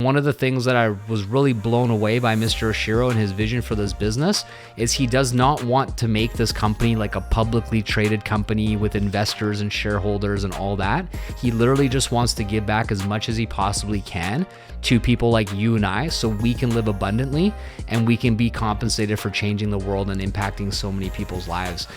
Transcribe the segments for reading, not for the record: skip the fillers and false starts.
One of the things that I was really blown away by Mr. Oshiro and his vision for this business is he does not want to make this company like a publicly traded company with investors and shareholders and all that. He literally just wants to give back as much as he possibly can to people like you and I, so we can live abundantly and we can be compensated for changing the world and impacting so many people's lives.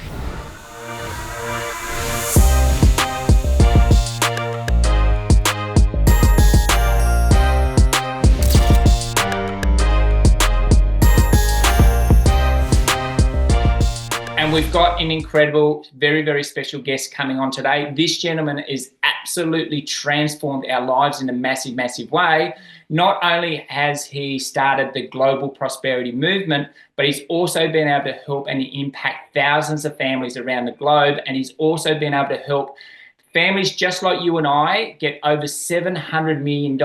And we've got an incredible, very, very special guest coming on today. This gentleman has absolutely transformed our lives in a massive, massive way. Not only has he started the global prosperity movement, but he's also been able to help and impact thousands of families around the globe. And he's also been able to help families just like you and I get over $700 million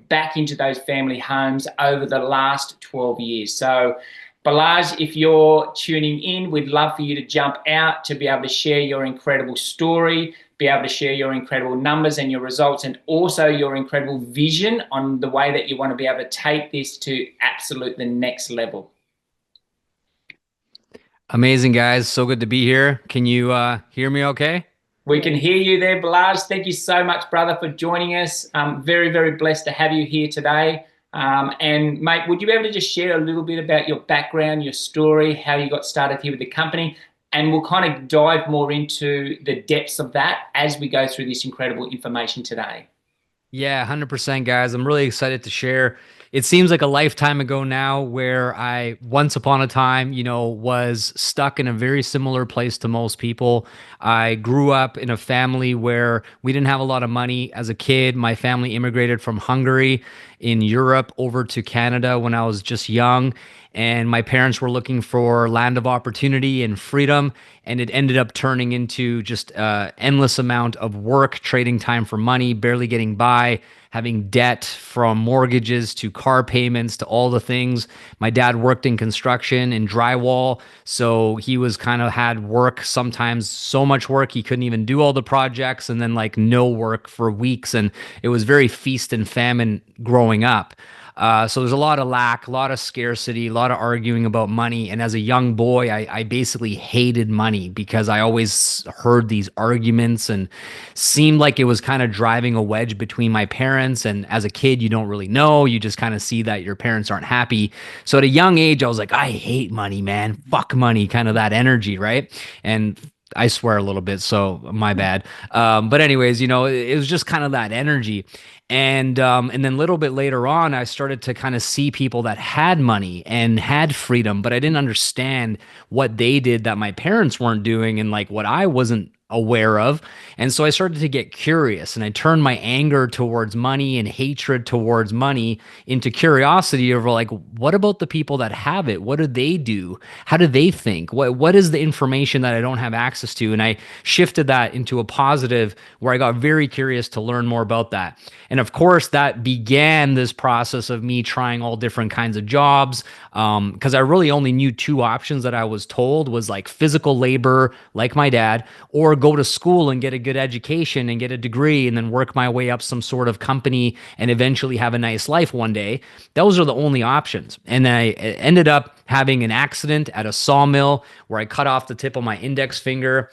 back into those family homes over the last 12 years. So Balazs, if you're tuning in, we'd love for you to jump out to be able to share your incredible story, be able to share your incredible numbers and your results, and also your incredible vision on the way that you want to be able to take this to absolute the next level. Amazing, guys. So good to be here. Can you hear me okay? We can hear you there, Balazs. Thank you so much, brother, for joining us. I'm very, very blessed to have you here today. And mate, would you be able to just share a little bit about your background, your story, how you got started here with the company? And we'll kind of dive more into the depths of that as we go through this incredible information today. Yeah, 100%, guys. I'm really excited to share. It seems like a lifetime ago now where I once upon a time, was stuck in a very similar place to most people. I grew up in a family where we didn't have a lot of money. As a kid, my family immigrated from Hungary in Europe over to Canada when I was just young. And my parents were looking for land of opportunity and freedom. And it ended up turning into just endless amount of work, trading time for money, barely getting by, having debt from mortgages to car payments to all the things. My dad worked in construction and drywall, so he was kind of had work, sometimes so much work he couldn't even do all the projects, and then like no work for weeks. And it was very feast and famine growing up. So there's a lot of lack, a lot of scarcity, a lot of arguing about money. And as a young boy, I basically hated money because I always heard these arguments and seemed like it was kind of driving a wedge between my parents. And as a kid, you don't really know. You just kind of see that your parents aren't happy. So at a young age, I was like, I hate money, man. Fuck money, kind of that energy, right? And I swear a little bit, so my bad. But anyways, it was just kind of that energy. And then a little bit later on, I started to kind of see people that had money and had freedom, but I didn't understand what they did that my parents weren't doing and like what I wasn't aware of. And so I started to get curious, and I turned my anger towards money and hatred towards money into curiosity over like, what about the people that have it? What do they do? How do they think? What is the information that I don't have access to? And I shifted that into a positive where I got very curious to learn more about that. And of course, that began this process of me trying all different kinds of jobs, because I really only knew two options that I was told was like physical labor, like my dad, or go to school and get a good education and get a degree and then work my way up some sort of company and eventually have a nice life one day. Those are the only options. And then I ended up having an accident at a sawmill where I cut off the tip of my index finger,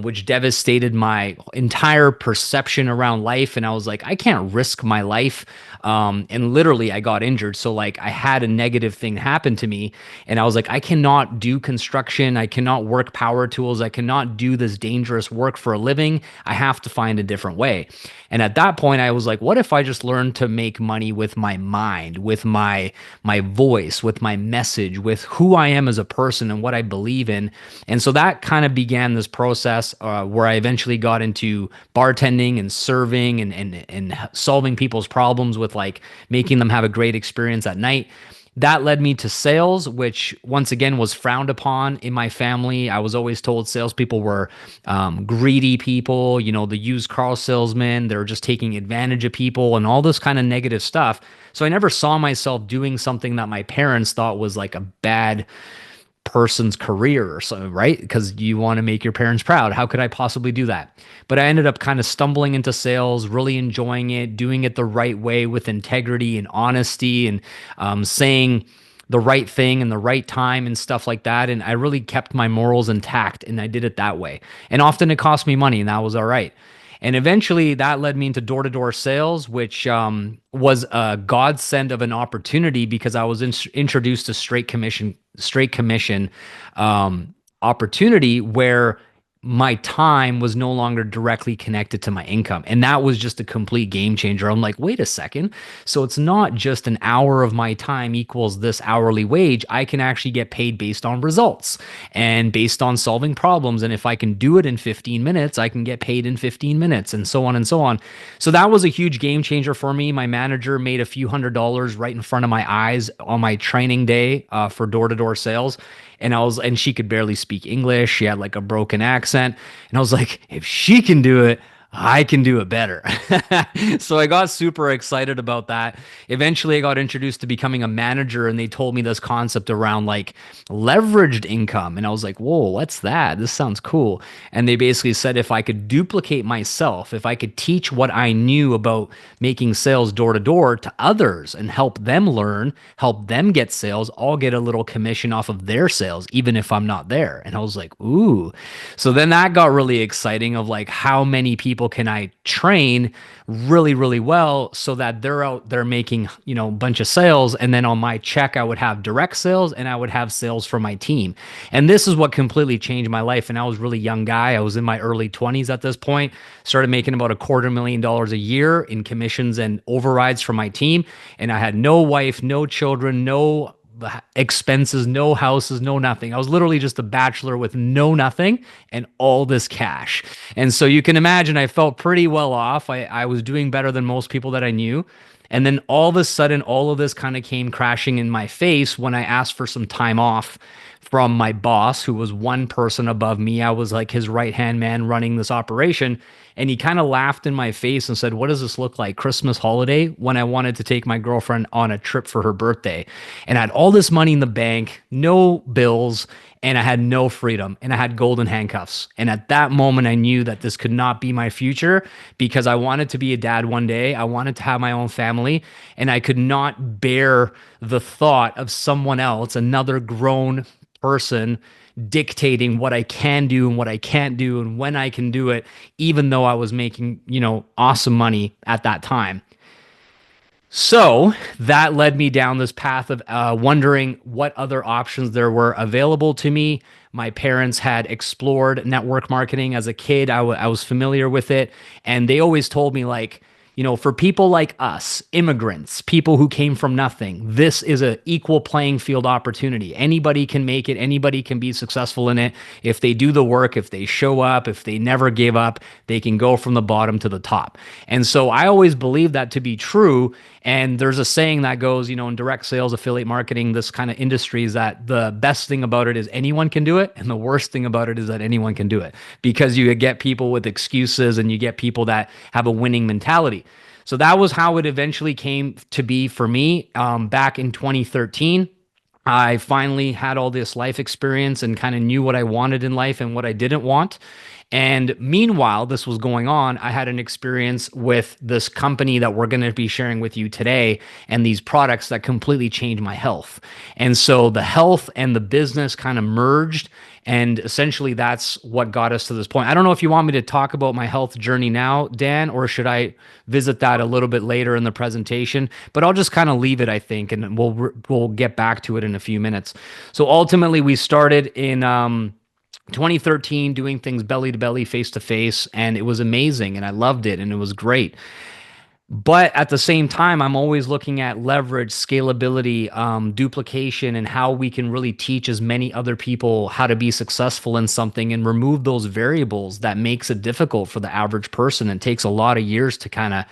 which devastated my entire perception around life. And I was like, I can't risk my life. And literally I got injured. So like I had a negative thing happen to me, and I was like, I cannot do construction. I cannot work power tools. I cannot do this dangerous work for a living. I have to find a different way. And at that point I was like, what if I just learned to make money with my mind, with my voice, with my message, with who I am as a person and what I believe in. And so that kind of began this process where I eventually got into bartending and serving and solving people's problems with like making them have a great experience at night. That led me to sales, which once again was frowned upon in my family. I was always told salespeople were greedy people, the used car salesmen. They're just taking advantage of people and all this kind of negative stuff. So I never saw myself doing something that my parents thought was like a bad person's career or so, right? Because you want to make your parents proud. How could I possibly do that? But I ended up kind of stumbling into sales, really enjoying it, doing it the right way with integrity and honesty, and saying the right thing in the right time and stuff like that. And I really kept my morals intact, and I did it that way. And often it cost me money, and that was all right. And eventually that led me into door to door sales, which was a godsend of an opportunity because I was introduced to straight commission opportunity where my time was no longer directly connected to my income. And that was just a complete game changer. I'm like, wait a second. So it's not just an hour of my time equals this hourly wage. I can actually get paid based on results and based on solving problems. And if I can do it in 15 minutes, I can get paid in 15 minutes and so on and so on. So that was a huge game changer for me. My manager made a few $100s right in front of my eyes on my training day for door to door sales. And she could barely speak English. She had like a broken accent. And I was like, if she can do it, I can do it better. So I got super excited about that. Eventually, I got introduced to becoming a manager, and they told me this concept around like leveraged income. And I was like, whoa, what's that? This sounds cool. And they basically said if I could duplicate myself, if I could teach what I knew about making sales door to door to others and help them learn, help them get sales, I'll get a little commission off of their sales, even if I'm not there. And I was like, ooh. So then that got really exciting of like, how many people can I train really, really well so that they're out there making, a bunch of sales. And then on my check, I would have direct sales and I would have sales for my team. And this is what completely changed my life. And I was a really young guy. I was in my early 20s at this point, started making about $250,000 a year in commissions and overrides for my team. And I had no wife, no children, no expenses, no houses, no nothing. I was literally just a bachelor with no nothing and all this cash. And so you can imagine I felt pretty well off. I was doing better than most people that I knew. And then all of a sudden, all of this kind of came crashing in my face when I asked for some time off from my boss, who was one person above me. I was like his right hand man running this operation. And he kind of laughed in my face and said, what does this look like? Christmas holiday? When I wanted to take my girlfriend on a trip for her birthday. And I had all this money in the bank, no bills, and I had no freedom, and I had golden handcuffs. And at that moment, I knew that this could not be my future because I wanted to be a dad one day. I wanted to have my own family, and I could not bear the thought of someone else, another grown person, dictating what I can do and what I can't do and when I can do it, even though I was making, awesome money at that time. So that led me down this path of wondering what other options there were available to me. My parents had explored network marketing as a kid. I was familiar with it. And they always told me, like, for people like us, immigrants, people who came from nothing, this is an equal playing field opportunity. Anybody can make it. Anybody can be successful in it. If they do the work, if they show up, if they never give up, they can go from the bottom to the top. And so I always believe that to be true. And there's a saying that goes, in direct sales, affiliate marketing, this kind of industry, is that the best thing about it is anyone can do it. And the worst thing about it is that anyone can do it, because you get people with excuses and you get people that have a winning mentality. So that was how it eventually came to be for me back in 2013. I finally had all this life experience and kind of knew what I wanted in life and what I didn't want. And meanwhile, this was going on, I had an experience with this company that we're going to be sharing with you today, and these products that completely changed my health. And so the health and the business kind of merged. And essentially, that's what got us to this point. I don't know if you want me to talk about my health journey now, Dan, or should I visit that a little bit later in the presentation? But I'll just kind of leave it, I think, and we'll get back to it in a few minutes. So ultimately, we started in 2013 doing things belly to belly, face to face, and it was amazing, and I loved it, and it was great. But at the same time, I'm always looking at leverage, scalability, duplication, and how we can really teach as many other people how to be successful in something and remove those variables that makes it difficult for the average person. It takes a lot of years to kind of,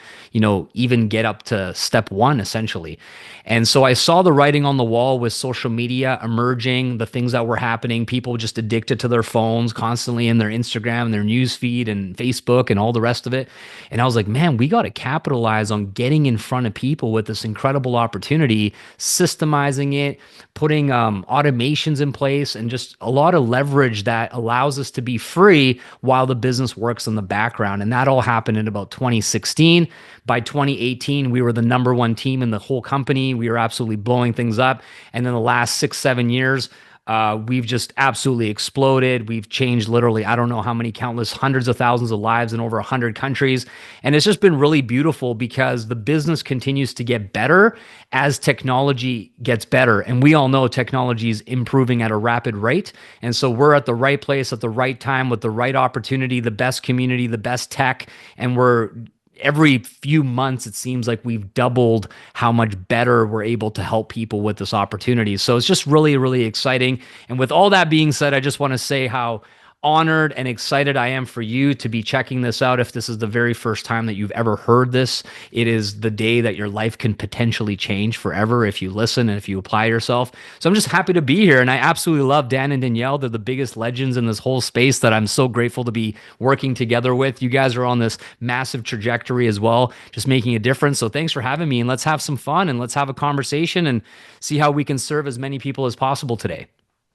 even get up to step one, essentially. And so I saw the writing on the wall with social media emerging, the things that were happening, people just addicted to their phones, constantly in their Instagram, and their news feed and Facebook and all the rest of it. And I was like, man, we got to capitalize capitalize on getting in front of people with this incredible opportunity, systemizing it, putting automations in place, and just a lot of leverage that allows us to be free while the business works in the background. And that all happened in about 2016. By 2018, we were the number one team in the whole company. We were absolutely blowing things up. And then the last 6, 7 years, we've just absolutely exploded. We've changed literally, I don't know how many, countless hundreds of thousands of lives in over 100 countries. And it's just been really beautiful because the business continues to get better as technology gets better. And we all know technology is improving at a rapid rate. And so we're at the right place at the right time with the right opportunity, the best community, the best tech. And we're every few months, it seems like we've doubled how much better we're able to help people with this opportunity. So it's just really, really exciting. And with all that being said, I just want to say how honored and excited I am for you to be checking this out. If this is the very first time that you've ever heard this, it is the day that your life can potentially change forever if you listen and if you apply yourself. So I'm just happy to be here. And I absolutely love Dan and Danielle. They're the biggest legends in this whole space that I'm so grateful to be working together with. You guys are on this massive trajectory as well, just making a difference. So thanks for having me, and let's have some fun and let's have a conversation and see how we can serve as many people as possible today.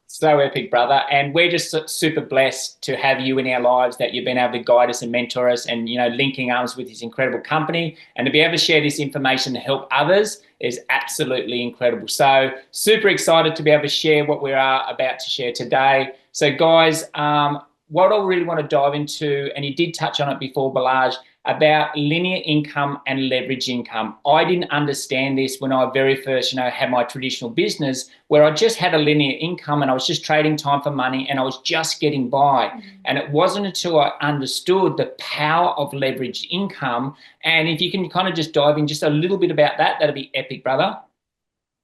So epic, brother. And we're just super blessed to have you in our lives, that you've been able to guide us and mentor us and, linking arms with this incredible company. And to be able to share this information to help others is absolutely incredible. So super excited to be able to share what we are about to share today. So guys, what I really want to dive into, and you did touch on it before, Balazs, about linear income and leverage income. I didn't understand this when I very first, had my traditional business, where I just had a linear income and I was just trading time for money and I was just getting by. And it wasn't until I understood the power of leveraged income. And if you can kind of just dive in just a little bit about that, that'd be epic, brother.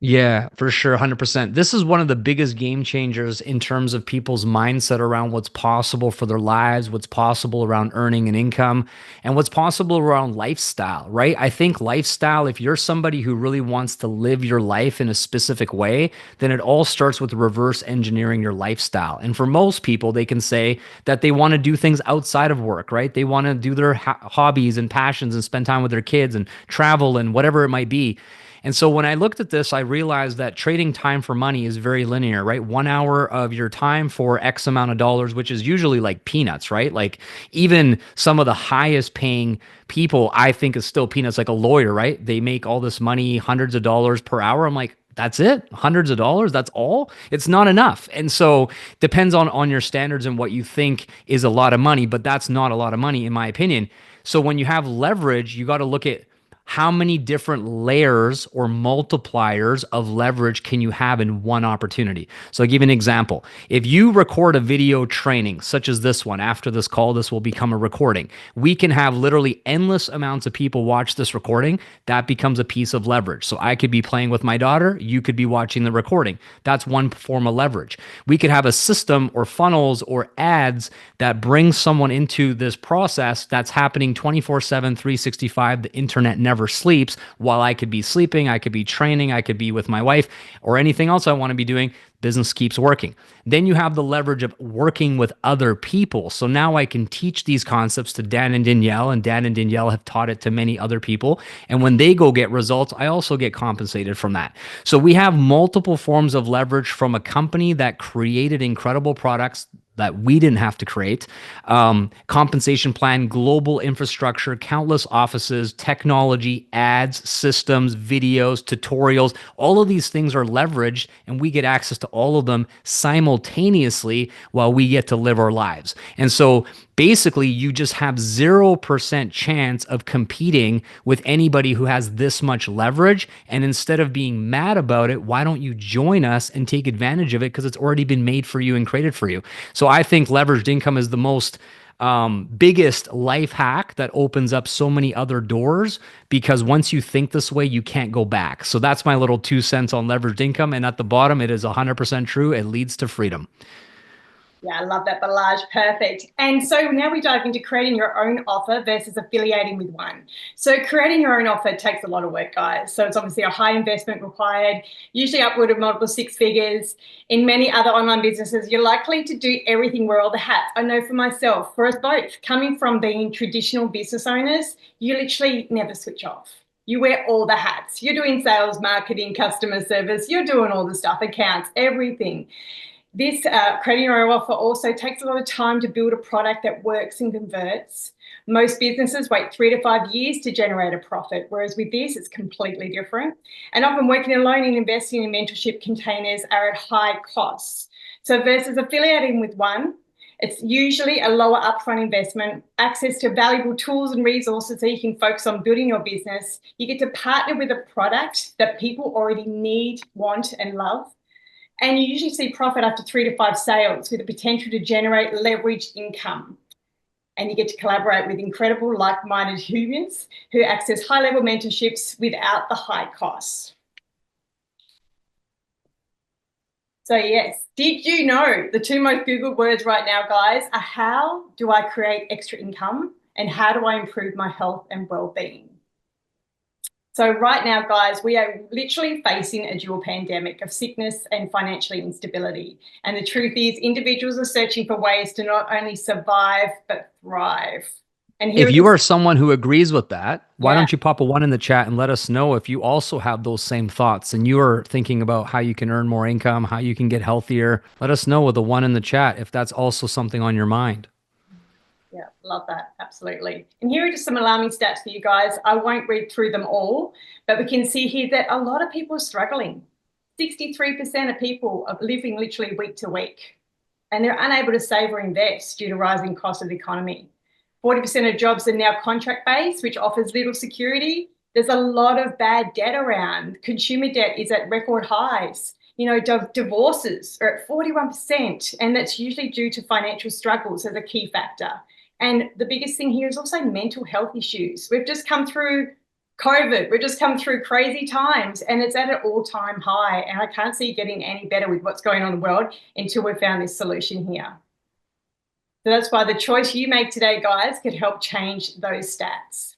Yeah, for sure. 100%. This is one of the biggest game changers in terms of people's mindset around what's possible for their lives, what's possible around earning an income, and what's possible around lifestyle, right? I think lifestyle, if you're somebody who really wants to live your life in a specific way, then it all starts with reverse engineering your lifestyle. And for most people, they can say that they want to do things outside of work, right? They want to do their hobbies and passions and spend time with their kids and travel and whatever it might be. And so when I looked at this, I realized that trading time for money is very linear, right? 1 hour of your time for X amount of dollars, which is usually like peanuts, right? Like even some of the highest paying people, I think is still peanuts, like a lawyer, right? They make all this money, hundreds of dollars per hour. I'm like, that's it? Hundreds of dollars? That's all? It's not enough. And so depends on your standards and what you think is a lot of money, but that's not a lot of money in my opinion. So when you have leverage, you got to look at how many different layers or multipliers of leverage can you have in one opportunity? So I'll give you an example. If you record a video training, such as this one, after this call, this will become a recording. We can have literally endless amounts of people watch this recording. That becomes a piece of leverage. So I could be playing with my daughter. You could be watching the recording. That's one form of leverage. We could have a system or funnels or ads that brings someone into this process that's happening 24/7, 365. The internet never sleeps. While I could be sleeping, I could be training, I could be with my wife, or anything else I want to be doing, business keeps working. Then you have the leverage of working with other people. So now I can teach these concepts to Dan and Danielle, and Dan and Danielle have taught it to many other people. And when they go get results, I also get compensated from that. So we have multiple forms of leverage from a company that created incredible products that we didn't have to create, compensation plan, global infrastructure, countless offices, technology, ads, systems, videos, tutorials. All of these things are leveraged, and we get access to all of them simultaneously while we get to live our lives. And so basically, you just have 0% chance of competing with anybody who has this much leverage. And instead of being mad about it, why don't you join us and take advantage of it? Because it's already been made for you and created for you. So I think leveraged income is the most biggest life hack that opens up so many other doors, because once you think this way, you can't go back. So that's my little 2 cents on leveraged income. And at the bottom, it is 100% true. It leads to freedom. Yeah, I love that, Balazs. Perfect. And so now we dive into creating your own offer versus affiliating with one. So creating your own offer takes a lot of work, guys. So it's obviously a high investment required, usually upward of multiple six figures. In many other online businesses, you're likely to do everything, wear all the hats. I know for myself, for us both, coming from being traditional business owners, you literally never switch off. You wear all the hats. You're doing sales, marketing, customer service. You're doing all the stuff, accounts, everything. This creating your own offer also takes a lot of time to build a product that works and converts. Most businesses wait 3 to 5 years to generate a profit, whereas with this, it's completely different. And often working alone and investing in mentorship containers are at high costs. So versus affiliating with one, it's usually a lower upfront investment, access to valuable tools and resources so you can focus on building your business. You get to partner with a product that people already need, want, and love. And you usually see profit after 3 to 5 sales with the potential to generate leveraged income. And you get to collaborate with incredible like-minded humans who access high-level mentorships without the high costs. So yes, did you know the two most Googled words right now, guys, are how do I create extra income and how do I improve my health and well-being? So right now, guys, we are literally facing a dual pandemic of sickness and financial instability. And the truth is individuals are searching for ways to not only survive, but thrive. And here If it you is. are someone who agrees with that, why Yeah. don't you pop a one in the chat and let us know if you also have those same thoughts and you are thinking about how you can earn more income, how you can get healthier. Let us know with a one in the chat if that's also something on your mind. Yeah, love that. Absolutely. And here are just some alarming stats for you guys. I won't read through them all, but we can see here that a lot of people are struggling. 63% of people are living literally week to week, and they're unable to save or invest due to rising costs of the economy. 40% of jobs are now contract-based, which offers little security. There's a lot of bad debt around. Consumer debt is at record highs. You know, divorces are at 41%, and that's usually due to financial struggles as a key factor. And the biggest thing here is also mental health issues. We've just come through COVID, we've just come through crazy times and it's at an all-time high. And I can't see it getting any better with what's going on in the world until we've found this solution here. So that's why the choice you make today, guys, could help change those stats.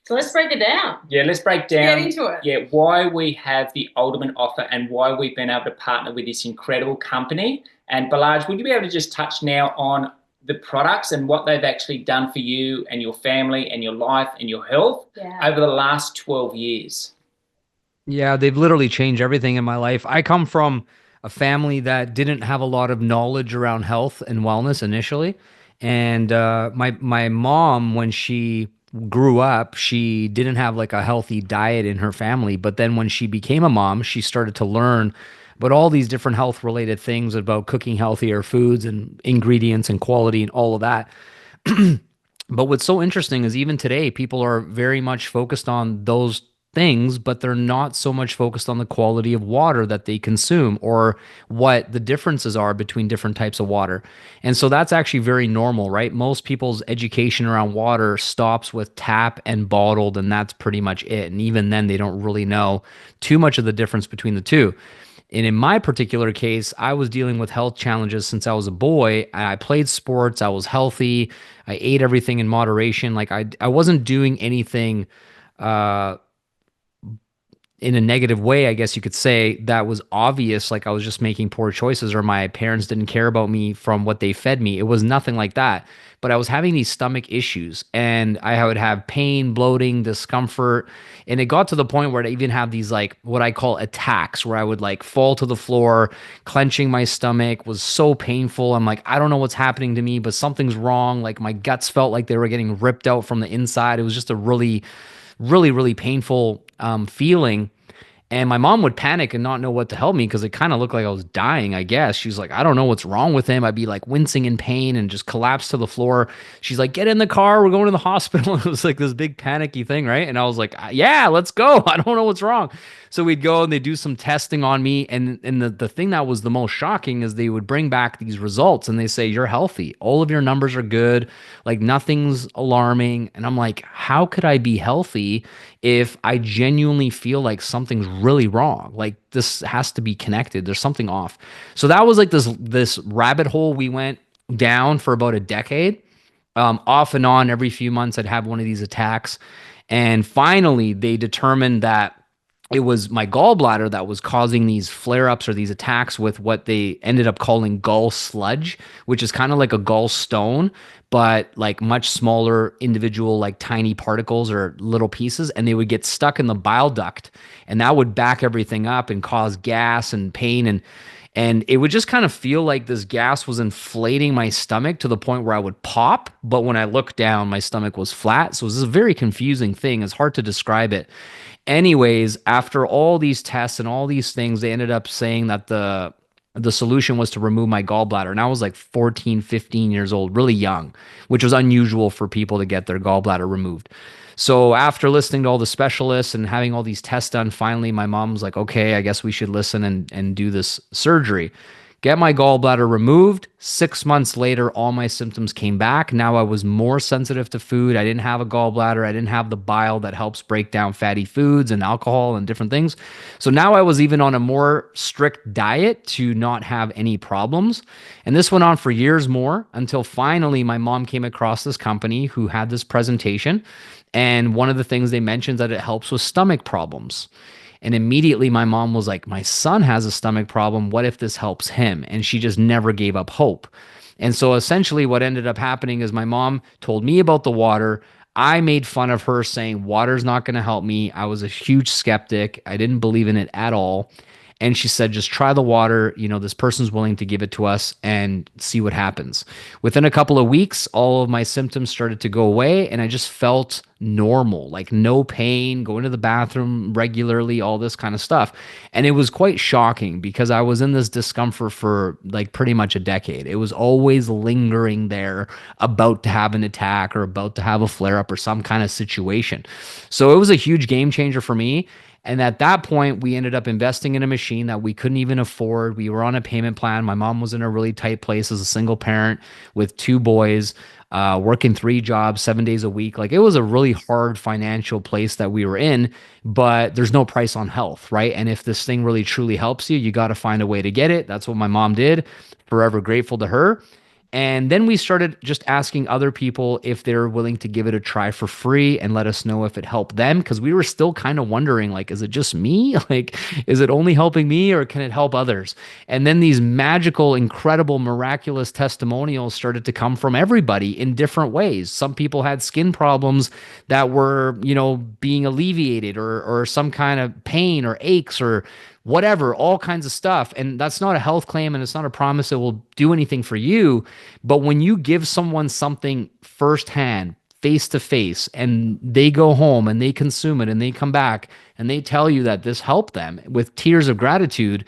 So let's break it down. Yeah, let's break down. Get into it. Yeah, why we have the ultimate offer and why we've been able to partner with this incredible company. And Balazs, would you be able to just touch now on the products and what they've actually done for you and your family and your life and your health over the last 12 years? Yeah, they've literally changed everything in my life. I come from a family that didn't have a lot of knowledge around health and wellness initially. And my mom, when she grew up, she didn't have like a healthy diet in her family. But then when she became a mom, she started to learn about all these different health related things about cooking healthier foods and ingredients and quality and all of that. But what's so interesting is even today, people are very much focused on those things, but they're not so much focused on the quality of water that they consume or what the differences are between different types of water. And so that's actually very normal, right? Most people's education around water stops with tap and bottled, and that's pretty much it. And even then, they don't really know too much of the difference between the two. And in my particular case, I was dealing with health challenges since I was a boy. I played sports, I was healthy, I ate everything in moderation. Like I wasn't doing anything uh in a negative way, I guess you could say, that was obvious, like I was just making poor choices or my parents didn't care about me from what they fed me. It was nothing like that. But I was having these stomach issues and I would have pain, bloating, discomfort. And it got to the point where I even have these like what I call attacks where I would like fall to the floor, clenching my stomach was so painful. I'm like, I don't know what's happening to me, but something's wrong. Like my guts felt like they were getting ripped out from the inside. It was just a really painful feeling. And my mom would panic and not know what to help me because it kind of looked like I was dying, I guess. She's like, I don't know what's wrong with him. I'd be like wincing in pain and just collapse to the floor. She's like, get in the car. We're going to the hospital. It was like this big panicky thing, right? And I was like, yeah, let's go. I don't know what's wrong. So we'd go and they do some testing on me. And the thing that was the most shocking is they would bring back these results and they say, you're healthy. All of your numbers are good. Like nothing's alarming. And I'm like, how could I be healthy if I genuinely feel like something's really wrong. Like this has to be connected. There's something off. So that was like this rabbit hole we went down for about a decade. Off and on, every few months, I'd have one of these attacks. And finally, they determined that it was my gallbladder that was causing these flare ups or these attacks with what they ended up calling gall sludge, which is kind of like a gallstone, but like much smaller individual, like tiny particles or little pieces. And they would get stuck in the bile duct, and that would back everything up and cause gas and pain. And it would just kind of feel like this gas was inflating my stomach to the point where I would pop. But when I looked down, my stomach was flat. So it was a very confusing thing. It's hard to describe it. Anyways, after all these tests and all these things, they ended up saying that the solution was to remove my gallbladder. And I was like 14, 15 years old, really young, which was unusual for people to get their gallbladder removed. So after listening to all the specialists and having all these tests done, finally my mom was like, okay, I guess we should listen and do this surgery. Get my gallbladder removed. 6 months later, all my symptoms came back. Now I was more sensitive to food. I didn't have a gallbladder. I didn't have the bile that helps break down fatty foods and alcohol and different things. So now I was even on a more strict diet to not have any problems. And this went on for years more until finally my mom came across this company who had this presentation. And one of the things they mentioned that it helps with stomach problems. And immediately my mom was like, my son has a stomach problem. What if this helps him? And she just never gave up hope. And so essentially what ended up happening is my mom told me about the water. I made fun of her saying water's not going to help me. I was a huge skeptic. I didn't believe in it at all. And she said, just try the water. You know, this person's willing to give it to us and see what happens. Within a couple of weeks, all of my symptoms started to go away and I just felt normal, like no pain, going to the bathroom regularly, all this kind of stuff. And it was quite shocking because I was in this discomfort for like pretty much a decade. It was always lingering there, about to have an attack or about to have a flare up or some kind of situation. So it was a huge game changer for me. And at that point, we ended up investing in a machine that we couldn't even afford. We were on a payment plan. My mom was in a really tight place as a single parent with two boys, working 3 jobs, 7 days a week. Like it was a really hard financial place that we were in, but there's no price on health, right? And if this thing really truly helps you, you got to find a way to get it. That's what my mom did. Forever grateful to her. And then we started just asking other people if they're willing to give it a try for free and let us know if it helped them. Cause we were still kind of wondering, like, is it just me? Like, is it only helping me or can it help others? And then these magical, incredible, miraculous testimonials started to come from everybody in different ways. Some people had skin problems that were, you know, being alleviated or some kind of pain or aches or whatever, all kinds of stuff. And that's not a health claim and it's not a promise it will do anything for you. But when you give someone something firsthand, face to face, and they go home and they consume it and they come back and they tell you that this helped them with tears of gratitude,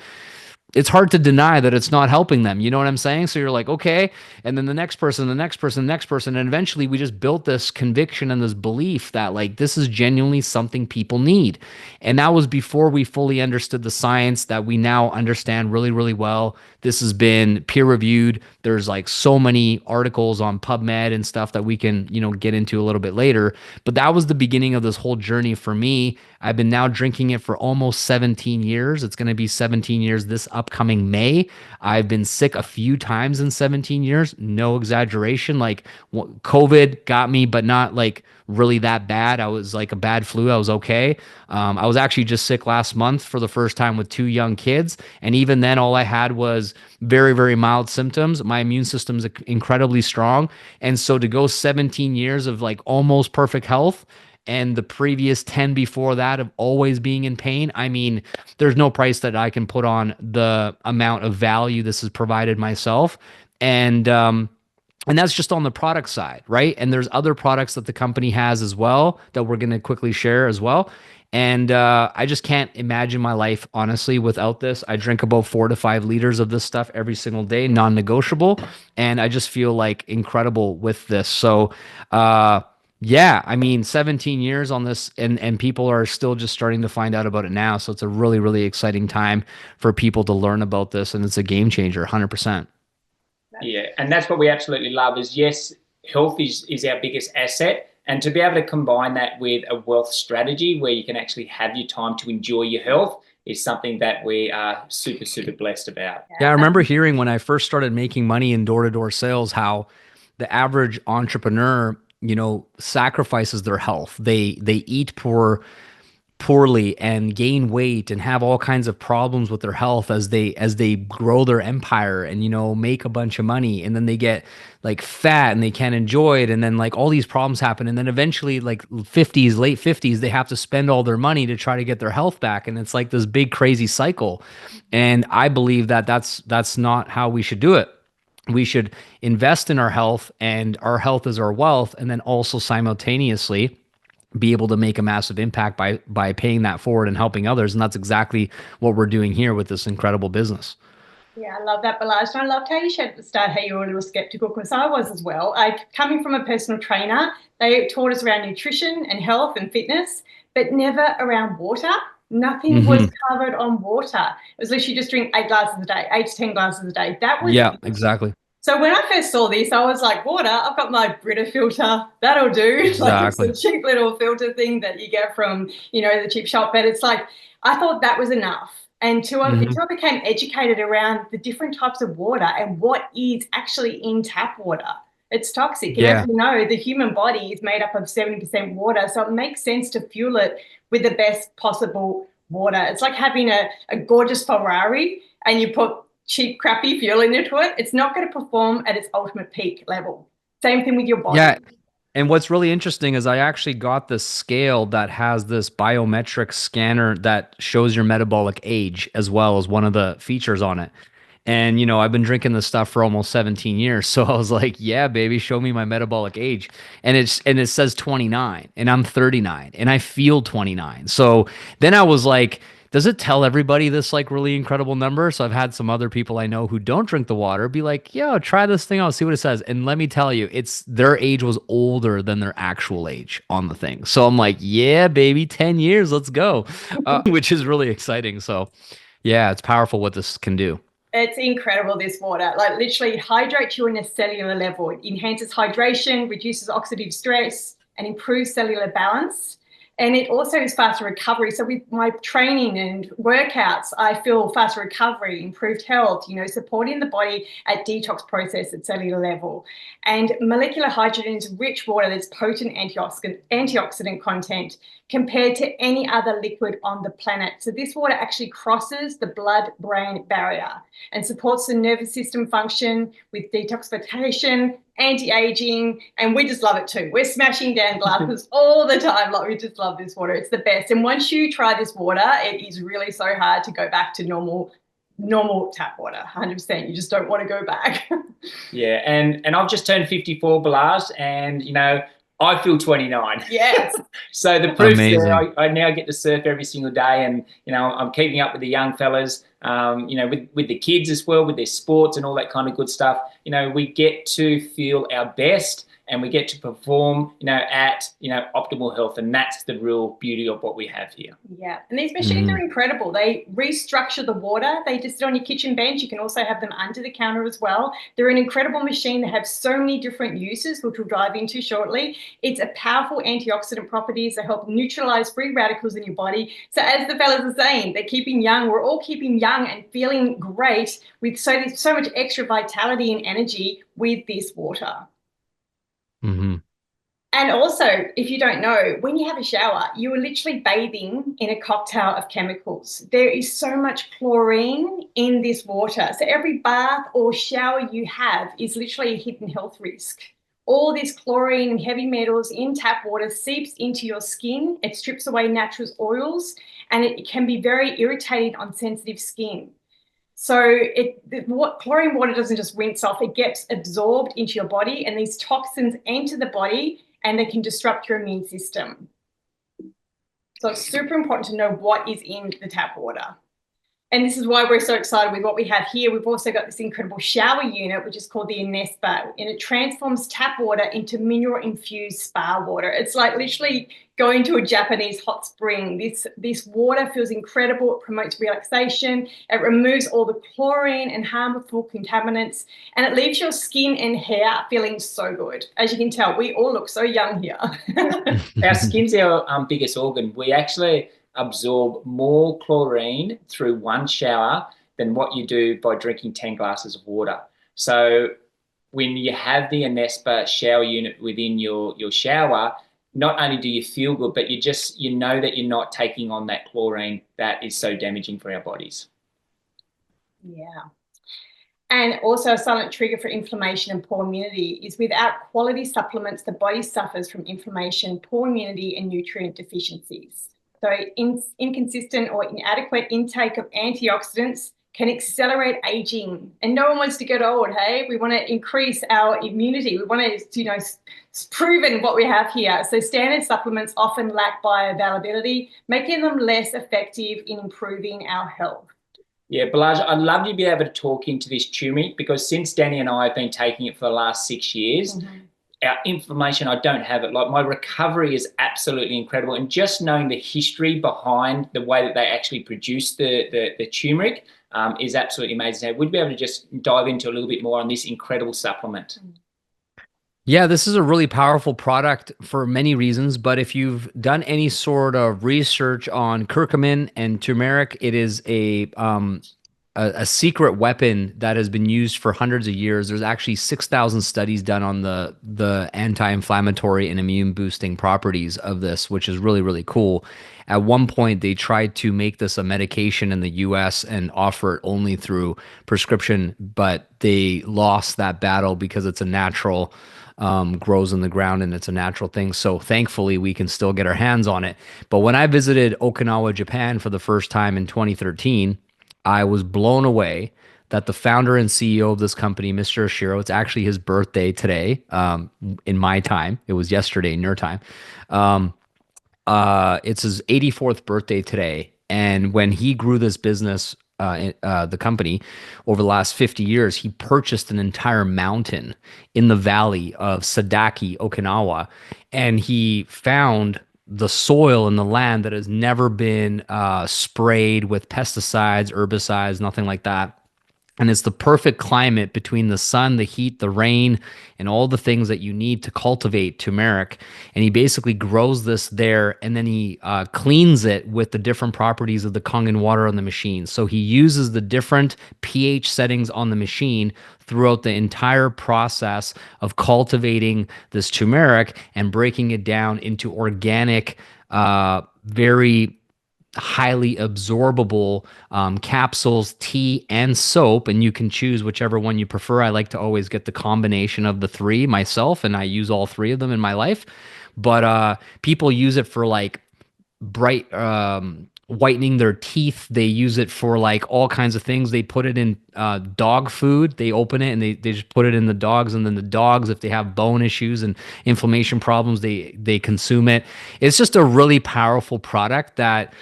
it's hard to deny that it's not helping them. You know what I'm saying? So you're like, okay. And then the next person, the next person, the next person. And eventually we just built this conviction and this belief that like, this is genuinely something people need. And that was before we fully understood the science that we now understand really, really well. This has been peer reviewed. There's like so many articles on PubMed and stuff that we can, you know, get into a little bit later. But that was the beginning of this whole journey for me. I've been now drinking it for almost 17 years. It's going to be 17 years this upcoming May. I've been sick a few times in 17 years. No exaggeration. Like COVID got me, but not like really that bad. I was like a bad flu. I was okay. I was actually just sick last month for the first time with 2 young kids. And even then, all I had was very, very mild symptoms. My immune system's incredibly strong. And so to go 17 years of like almost perfect health and the previous 10 before that of always being in pain, I mean, there's no price that I can put on the amount of value this has provided myself. And that's just on the product side, right? And there's other products that the company has as well that we're going to quickly share as well. And I just can't imagine my life, honestly, without this. I drink about 4 to 5 liters of this stuff every single day, non-negotiable. And I just feel like incredible with this. So, yeah, I mean, 17 years on this and people are still just starting to find out about it now. So it's a really, really exciting time for people to learn about this. And it's a game changer, 100%. Yeah, and that's what we absolutely love is, yes, health is our biggest asset. And to be able to combine that with a wealth strategy where you can actually have your time to enjoy your health is something that we are super, super blessed about. Yeah, I remember hearing when I first started making money in door-to-door sales how the average entrepreneur, sacrifices their health. They eat poorly and gain weight and have all kinds of problems with their health as they grow their empire and make a bunch of money, and then they get like fat and they can't enjoy it, and then like all these problems happen, and then eventually like late 50s they have to spend all their money to try to get their health back, and it's like this big crazy cycle. And I believe that that's not how we should do it. We should invest in our health, and our health is our wealth, and then also simultaneously be able to make a massive impact by paying that forward and helping others. And that's exactly what we're doing here with this incredible business. Yeah, I love that, Balazs. And I loved how you shared at the start how you were a little skeptical, because I was as well. Coming from a personal trainer, they taught us around nutrition and health and fitness, but never around water. Nothing was covered on water. It was literally just drink 8 glasses a day, 8 to 10 glasses a day. That was Yeah, it. exactly. So when I first saw this, I was like, water, I've got my Brita filter, that'll do. Like, it's Exactly. a cheap little filter thing that you get from, the cheap shop. But it's like, I thought that was enough. And until I became educated around the different types of water and what is actually in tap water. It's toxic. And Yeah. as we know, the human body is made up of 70% water. So it makes sense to fuel it with the best possible water. It's like having a gorgeous Ferrari and you put cheap, crappy fuel into it. It's not going to perform at its ultimate peak level. Same thing with your body. Yeah. And what's really interesting is I actually got this scale that has this biometric scanner that shows your metabolic age as well as one of the features on it. And I've been drinking this stuff for almost 17 years. So I was like, yeah, baby, show me my metabolic age. And it says 29 and I'm 39 and I feel 29. So then I was like, does it tell everybody this like really incredible number? So I've had some other people I know who don't drink the water be like, yo, try this thing out, see what it says. And let me tell you, it's their age was older than their actual age on the thing. So I'm like, yeah, baby, 10 years, let's go. Which is really exciting. So yeah, it's powerful what this can do. It's incredible, this water. Like, literally, it hydrates you on a cellular level. It enhances hydration, reduces oxidative stress, and improves cellular balance. And it also is faster recovery. So with my training and workouts, I feel faster recovery, improved health, supporting the body at detox process at cellular level. And molecular hydrogen is rich water that's potent antioxidant content compared to any other liquid on the planet. So this water actually crosses the blood-brain barrier and supports the nervous system function with detoxification, anti-aging, and we just love it too. We're smashing down glasses all the time. Like, we just love this water. It's the best. And once you try this water, it is really so hard to go back to normal tap water. 100%. You just don't want to go back. Yeah, and I've just turned 54, Balazs, and I feel 29. Yes. So the proof's Amazing. there. I now get to surf every single day, and I'm keeping up with the young fellas. With the kids as well, with their sports and all that kind of good stuff. We get to feel our best, and we get to perform, at optimal health, and that's the real beauty of what we have here. Yeah, and these machines are incredible. They restructure the water. They just sit on your kitchen bench. You can also have them under the counter as well. They're an incredible machine. They have so many different uses, which we'll dive into shortly. It's a powerful antioxidant properties that help neutralize free radicals in your body. So as the fellas are saying, they're keeping young. We're all keeping young and feeling great with so much extra vitality and energy with this water. And also, if you don't know, when you have a shower, you are literally bathing in a cocktail of chemicals. There is so much chlorine in this water. So every bath or shower you have is literally a hidden health risk. All this chlorine and heavy metals in tap water seeps into your skin. It strips away natural oils, and it can be very irritating on sensitive skin. So chlorine water doesn't just rinse off, it gets absorbed into your body, and these toxins enter the body and they can disrupt your immune system. So it's super important to know what is in the tap water. And this is why we're so excited with what we have here. We've also got this incredible shower unit, which is called the Enagic, and it transforms tap water into mineral-infused spa water. It's like literally going to a Japanese hot spring. This water feels incredible. It promotes relaxation. It removes all the chlorine and harmful contaminants, and it leaves your skin and hair feeling so good. As you can tell, we all look so young here. Our skin's our biggest organ. We actually absorb more chlorine through one shower than what you do by drinking 10 glasses of water. So when you have the Anespa shower unit within your shower, not only do you feel good, but you know that you're not taking on that chlorine that is so damaging for our bodies. Yeah. And also a silent trigger for inflammation and poor immunity is without quality supplements, the body suffers from inflammation, poor immunity, and nutrient deficiencies. So inconsistent or inadequate intake of antioxidants can accelerate aging. And no one wants to get old, hey? We want to increase our immunity. We want to, it's proven what we have here. So standard supplements often lack bioavailability, making them less effective in improving our health. Yeah, Balazs, I'd love you to be able to talk into this turmeric, because since Danny and I have been taking it for the last 6 years, our inflammation, I don't have it. Like, my recovery is absolutely incredible. And just knowing the history behind the way that they actually produce the turmeric is absolutely amazing. So would you be able to just dive into a little bit more on this incredible supplement? Yeah, this is a really powerful product for many reasons, but if you've done any sort of research on curcumin and turmeric, it is a secret weapon that has been used for hundreds of years. There's actually 6,000 studies done on the anti-inflammatory and immune boosting properties of this, which is really, really cool. At one point, they tried to make this a medication in the US and offer it only through prescription, but they lost that battle because it's a natural grows in the ground and it's a natural thing. So thankfully we can still get our hands on it. But when I visited Okinawa, Japan for the first time in 2013, I was blown away that the founder and CEO of this company, Mr. Oshiro, it's actually his birthday today, in my time. It was yesterday in your time. It's his 84th birthday today. And when he grew this business, the company, over the last 50 years, he purchased an entire mountain in the valley of Sadaki, Okinawa, and he found the soil and the land that has never been sprayed with pesticides, herbicides, nothing like that. And it's the perfect climate between the sun, the heat, the rain, and all the things that you need to cultivate turmeric. And he basically grows this there, and then he cleans it with the different properties of the Kangen water on the machine. So he uses the different pH settings on the machine throughout the entire process of cultivating this turmeric and breaking it down into organic, very highly absorbable capsules, tea, and soap, and you can choose whichever one you prefer. I like to always get the combination of the three myself, and I use all three of them in my life. But people use it for like bright whitening their teeth. They use it for like all kinds of things. They put it in dog food. They open it and they just put it in the dogs, and then the dogs, if they have bone issues and inflammation problems, they consume it. It's just a really powerful product that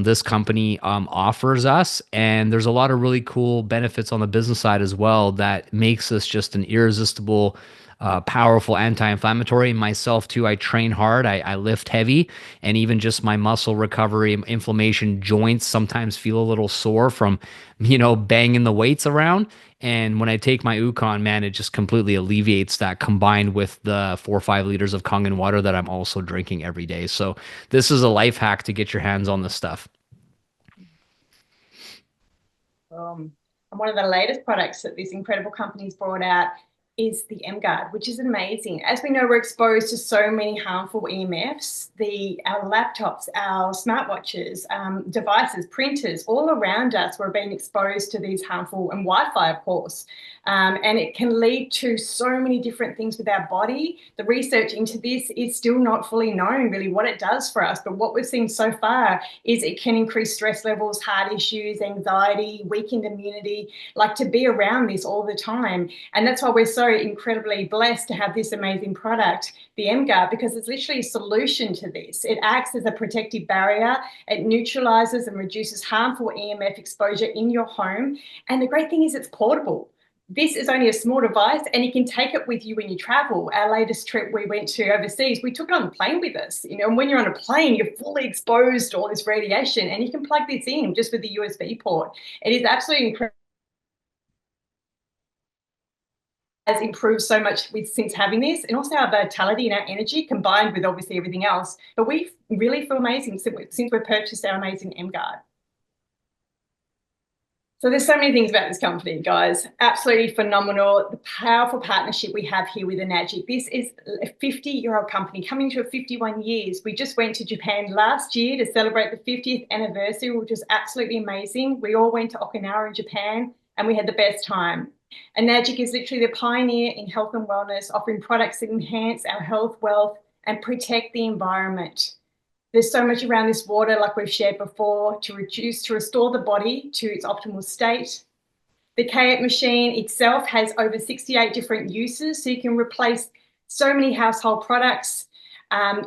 this company offers us, and there's a lot of really cool benefits on the business side as well that makes this just an irresistible, powerful anti-inflammatory. Myself too, I train hard, I lift heavy, and even just my muscle recovery, inflammation, joints sometimes feel a little sore from banging the weights around. And when I take my Ukon, man, it just completely alleviates that, combined with the 4 or 5 liters of Kangen water that I'm also drinking every day. So this is a life hack to get your hands on this stuff. And one of the latest products that this incredible company's brought out is the M-Guard, which is amazing. As we know, we're exposed to so many harmful EMFs. Our laptops, our smartwatches, devices, printers, all around us, we're being exposed to these harmful, and Wi-Fi, of course. And it can lead to so many different things with our body. The research into this is still not fully known really what it does for us, but what we've seen so far is it can increase stress levels, heart issues, anxiety, weakened immunity, like to be around this all the time. And that's why we're so incredibly blessed to have this amazing product, the M-Guard, because it's literally a solution to this. It acts as a protective barrier. It neutralizes and reduces harmful EMF exposure in your home. And the great thing is it's portable. this is only a small device and you can take it with you when you travel. Our latest trip we went to overseas, we took it on the plane with us. And when you're on a plane, you're fully exposed to all this radiation, and you can plug this in just with the USB port. It is absolutely incredible. Has improved so much since having this, and also our vitality and our energy combined with obviously everything else. But we really feel amazing since we purchased our amazing M-Guard. So there's so many things about this company, guys. Absolutely phenomenal. The powerful partnership we have here with Enagic. This is a 50-year-old company coming to 51 years. We just went to Japan last year to celebrate the 50th anniversary, which was absolutely amazing. We all went to Okinawa in Japan and we had the best time. Enagic is literally the pioneer in health and wellness, offering products that enhance our health, wealth, and protect the environment. There's so much around this water, like we've shared before, to restore the body to its optimal state. The K8 machine itself has over 68 different uses, so you can replace so many household products.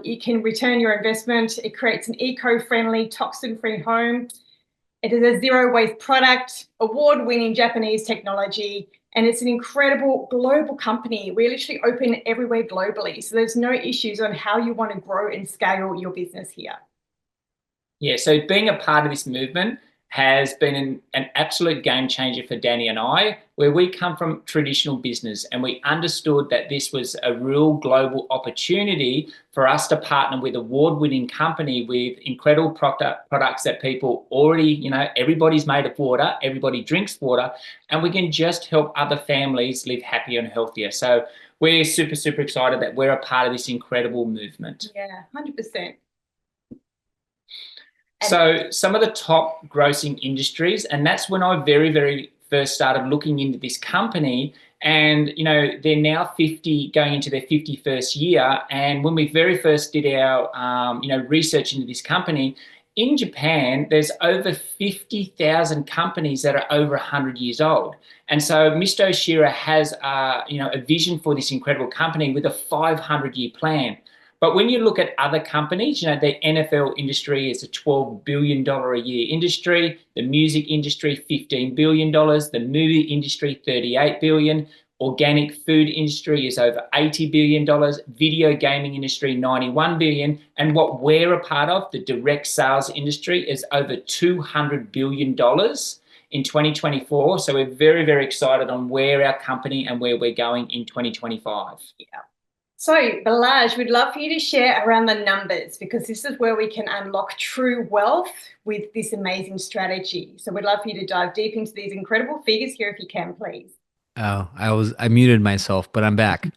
You can return your investment. It creates an eco-friendly, toxin-free home. It is a zero-waste product, award-winning Japanese technology, and it's an incredible global company. We're literally open everywhere globally, so there's no issues on how you want to grow and scale your business here. Yeah, so being a part of this movement has been an absolute game changer for Danny and I, where we come from traditional business and we understood that this was a real global opportunity for us to partner with award-winning company with incredible products that people already, everybody's made of water, everybody drinks water, and we can just help other families live happier and healthier. So we're super, super excited that we're a part of this incredible movement. Yeah, 100%. So some of the top grossing industries, and that's when I very, very first started looking into this company, and they're now 50, going into their 51st year. And when we very first did our research into this company, in Japan, there's over 50,000 companies that are over 100 years old. And so Mr. Oshira has a vision for this incredible company with a 500-year plan. But when you look at other companies, the NFL industry is a $12 billion a year industry, the music industry, $15 billion, the movie industry, $38 billion, organic food industry is over $80 billion, video gaming industry, $91 billion, and what we're a part of, the direct sales industry, is over $200 billion in 2024. So we're very, very excited on where our company and where we're going in 2025. Yeah. So, Balazs, we'd love for you to share around the numbers, because this is where we can unlock true wealth with this amazing strategy. So we'd love for you to dive deep into these incredible figures here if you can, please. Oh, I muted myself, but I'm back.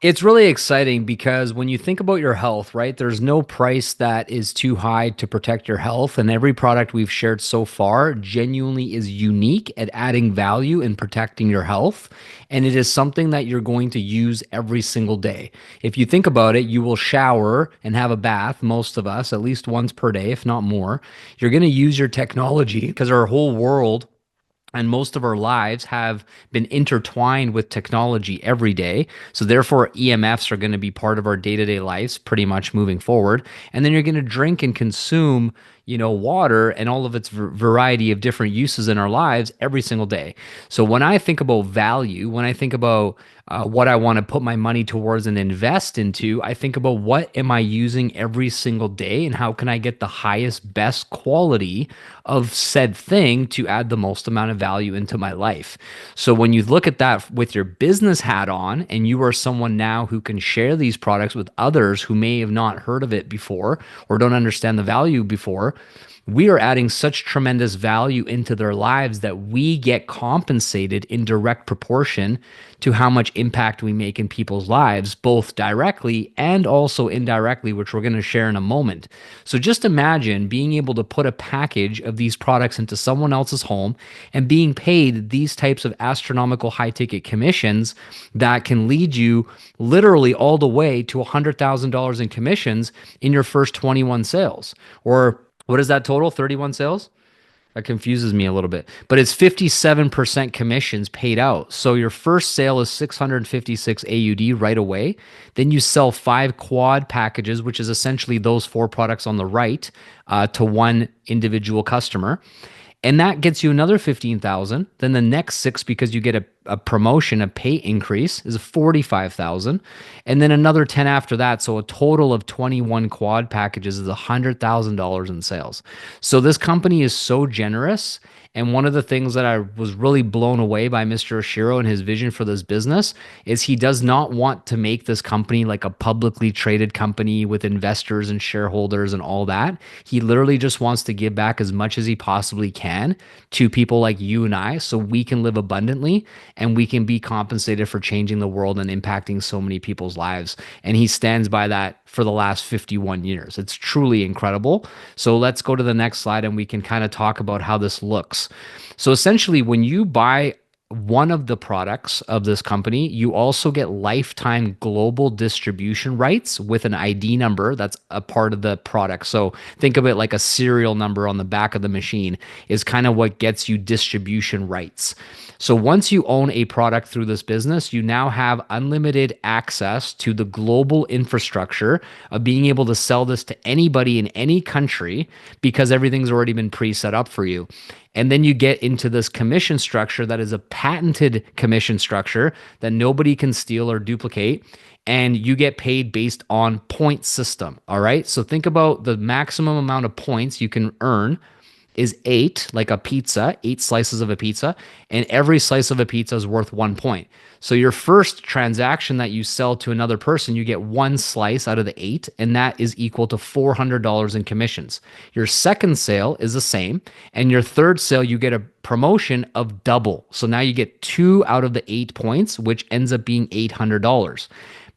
It's really exciting because when you think about your health, right, there's no price that is too high to protect your health. And every product we've shared so far genuinely is unique at adding value in protecting your health. And it is something that you're going to use every single day. If you think about it, you will shower and have a bath, most of us, at least once per day, if not more. You're going to use your technology because our whole world and most of our lives have been intertwined with technology every day. So therefore, EMFs are going to be part of our day-to-day lives pretty much moving forward. And then you're going to drink and consume, water and all of its variety of different uses in our lives every single day. So when I think about value, when I think about what I want to put my money towards and invest into, I think about what am I using every single day and how can I get the highest, best quality of said thing to add the most amount of value into my life. So when you look at that with your business hat on and you are someone now who can share these products with others who may have not heard of it before or don't understand the value before, we are adding such tremendous value into their lives that we get compensated in direct proportion to how much impact we make in people's lives, both directly and also indirectly, which we're going to share in a moment. So just imagine being able to put a package of these products into someone else's home and being paid these types of astronomical high-ticket commissions that can lead you literally all the way to $100,000 in commissions in your first 21 sales. Or what is that total? 31 sales? That confuses me a little bit. But it's 57% commissions paid out. So your first sale is 656 AUD right away. Then you sell 5 quad packages, which is essentially those 4 products on the right, to one individual customer. And that gets you another 15,000. Then the next six, because you get a promotion, a pay increase, is 45,000. And then another 10 after that. So a total of 21 quad packages is $100,000 in sales. So this company is so generous. And one of the things that I was really blown away by Mr. Oshiro and his vision for this business is he does not want to make this company like a publicly traded company with investors and shareholders and all that. He literally just wants to give back as much as he possibly can to people like you and I so we can live abundantly and we can be compensated for changing the world and impacting so many people's lives. And he stands by that for the last 51 years. It's truly incredible. So let's go to the next slide and we can kind of talk about how this looks. So essentially, when you buy one of the products of this company, you also get lifetime global distribution rights with an ID number that's a part of the product. So think of it like a serial number on the back of the machine is kind of what gets you distribution rights. So once you own a product through this business, you now have unlimited access to the global infrastructure of being able to sell this to anybody in any country because everything's already been pre-set up for you. And then you get into this commission structure that is a patented commission structure that nobody can steal or duplicate. And you get paid based on point system. All right. So think about the maximum amount of points you can earn is 8, like a pizza, 8 slices of a pizza, and every slice of a pizza is worth 1 point. So your first transaction that you sell to another person, you get 1 slice out of the 8, and that is equal to $400 in commissions. Your second sale is the same, and your third sale, you get a promotion of double. So now you get 2 out of the 8 points, which ends up being $800.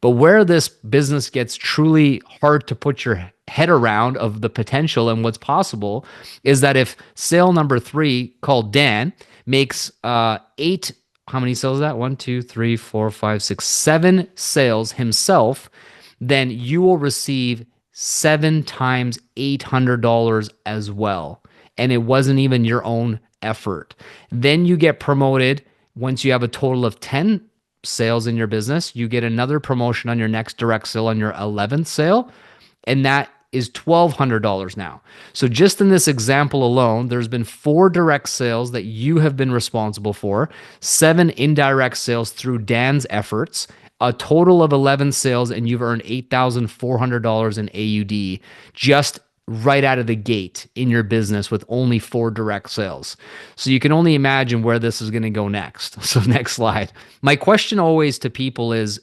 But where this business gets truly hard to put your head around of the potential and what's possible is that if sale number 3, called Dan, makes 8, how many sales is that? 1, 2, 3, 4, 5, 6, 7 sales himself, then you will receive 7 times $800 as well. And it wasn't even your own effort. Then you get promoted once you have a total of 10 sales in your business. You get another promotion on your next direct sale on your 11th sale, and that is $1,200 now. So just in this example alone, there's been 4 direct sales that you have been responsible for, 7 indirect sales through Dan's efforts, a total of 11 sales, and you've earned $8,400 in AUD just right out of the gate in your business with only 4 direct sales. So you can only imagine where this is going to go next. So next slide. My question always to people is,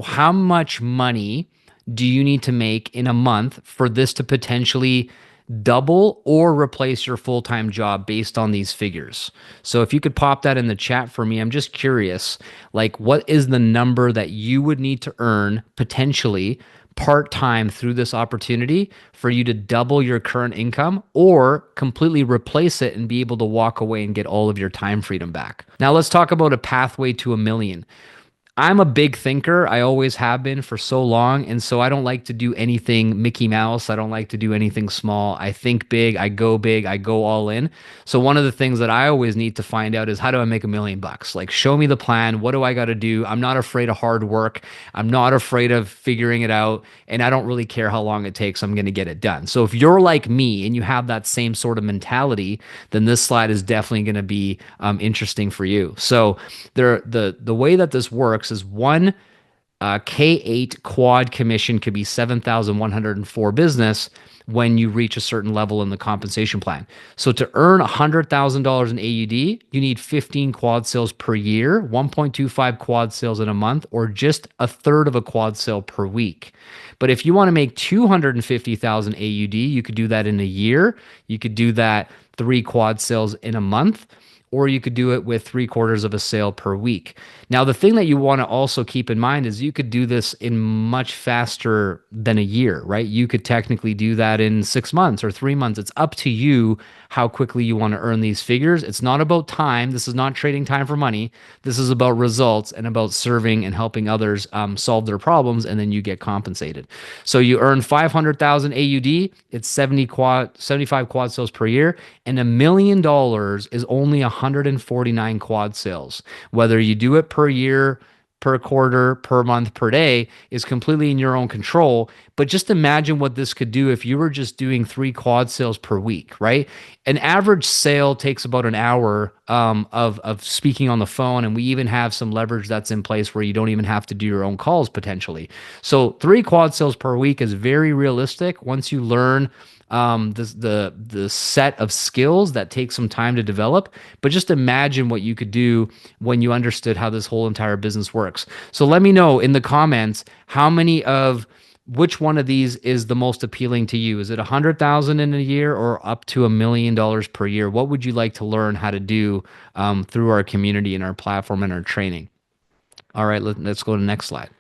how much money do you need to make in a month for this to potentially double or replace your full-time job based on these figures? So if you could pop that in the chat for me, I'm just curious, like what is the number that you would need to earn potentially part-time through this opportunity for you to double your current income or completely replace it and be able to walk away and get all of your time freedom back? Now let's talk about a pathway to $1 million. I'm a big thinker. I always have been for so long. And so I don't like to do anything Mickey Mouse. I don't like to do anything small. I think big, I go all in. So one of the things that I always need to find out is, how do I make $1 million? Like, show me the plan. What do I got to do? I'm not afraid of hard work. I'm not afraid of figuring it out. And I don't really care how long it takes. I'm going to get it done. So if you're like me and you have that same sort of mentality, then this slide is definitely going to be interesting for you. So the way that this works is one K8 quad commission could be 7,104 business when you reach a certain level in the compensation plan. So to earn $100,000 in AUD, you need 15 quad sales per year, 1.25 quad sales in a month, or just a third of a quad sale per week. But if you want to make 250,000 AUD, you could do that in a year. You could do that 3 quad sales in a month, or you could do it with 3/4 of a sale per week. Now, the thing that you want to also keep in mind is you could do this in much faster than a year, right? You could technically do that in 6 months or 3 months. It's up to you how quickly you want to earn these figures. It's not about time. This is not trading time for money. This is about results and about serving and helping others solve their problems, and then you get compensated. So you earn 500,000 AUD. It's 75 quad sales per year, and $1 million is only 149 quad sales. Whether you do it per year per quarter, per month, per day is completely in your own control. But just imagine what this could do if you were just doing 3 quad sales per week, right? An average sale takes about an hour of speaking on the phone, and we even have some leverage that's in place where you don't even have to do your own calls potentially. So 3 quad sales per week is very realistic once you learn the set of skills that take some time to develop. But just imagine what you could do when you understood how this whole entire business works. So let me know in the comments which one of these is the most appealing to you. Is it 100,000 in a year or up to $1 million per year? What would you like to learn how to do through our community and our platform and our training? All right, let's go to the next slide.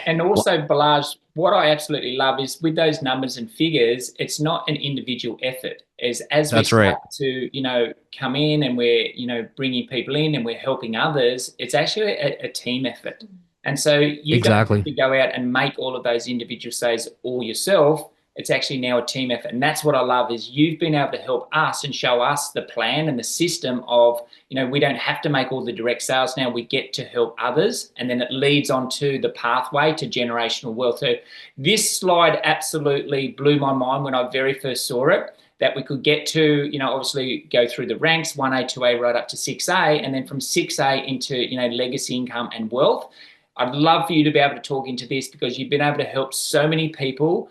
And also, Balazs, what I absolutely love is with those numbers and figures, it's not an individual effort. As we start to, come in and we're, bringing people in and we're helping others, it's actually a team effort. And so you don't have to go out and make all of those individual sales all yourself. It's actually now a team effort. And that's what I love is you've been able to help us and show us the plan and the system of, we don't have to make all the direct sales now. We get to help others. And then it leads on to the pathway to generational wealth. So this slide absolutely blew my mind when I very first saw it, that we could get to, obviously go through the ranks, 1A, 2A, right up to 6A, and then from 6A into, legacy income and wealth. I'd love for you to be able to talk into this because you've been able to help so many people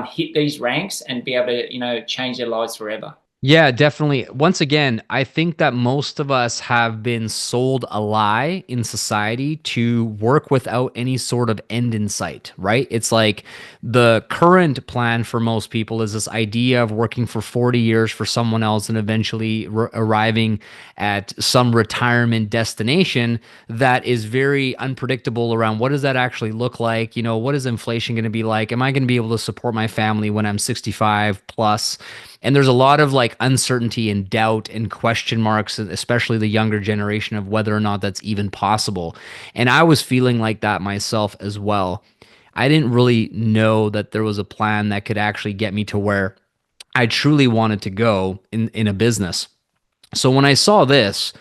hit these ranks and be able to, change their lives forever. Yeah, definitely. Once again, I think that most of us have been sold a lie in society to work without any sort of end in sight, right? It's like the current plan for most people is this idea of working for 40 years for someone else and eventually arriving at some retirement destination that is very unpredictable around what does that actually look like? What is inflation going to be like? Am I going to be able to support my family when I'm 65 plus? And there's a lot of like uncertainty and doubt and question marks, especially the younger generation, of whether or not that's even possible. And I was feeling like that myself as well. I didn't really know that there was a plan that could actually get me to where I truly wanted to go in a business. So when I saw this,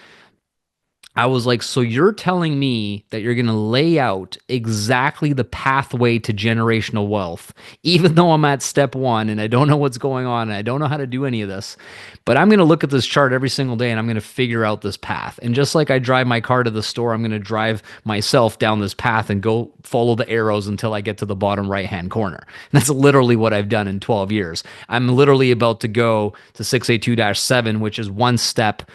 I was like, so you're telling me that you're going to lay out exactly the pathway to generational wealth, even though I'm at step 1 and I don't know what's going on and I don't know how to do any of this, but I'm going to look at this chart every single day and I'm going to figure out this path. And just like I drive my car to the store, I'm going to drive myself down this path and go follow the arrows until I get to the bottom right-hand corner. And that's literally what I've done in 12 years. I'm literally about to go to 6A2-7, which is one step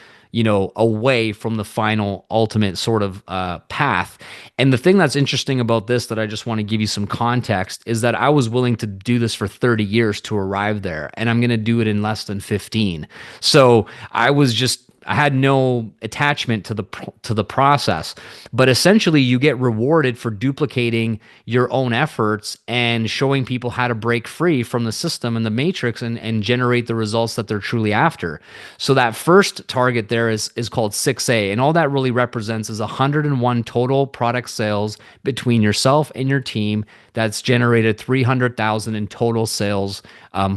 away from the final ultimate sort of path. And the thing that's interesting about this that I just want to give you some context is that I was willing to do this for 30 years to arrive there, and I'm going to do it in less than 15. So I had no attachment to the process, but essentially you get rewarded for duplicating your own efforts and showing people how to break free from the system and the matrix and generate the results that they're truly after. So that first target there is called 6A, and all that really represents is 101 total product sales between yourself and your team that's generated 300,000 in total sales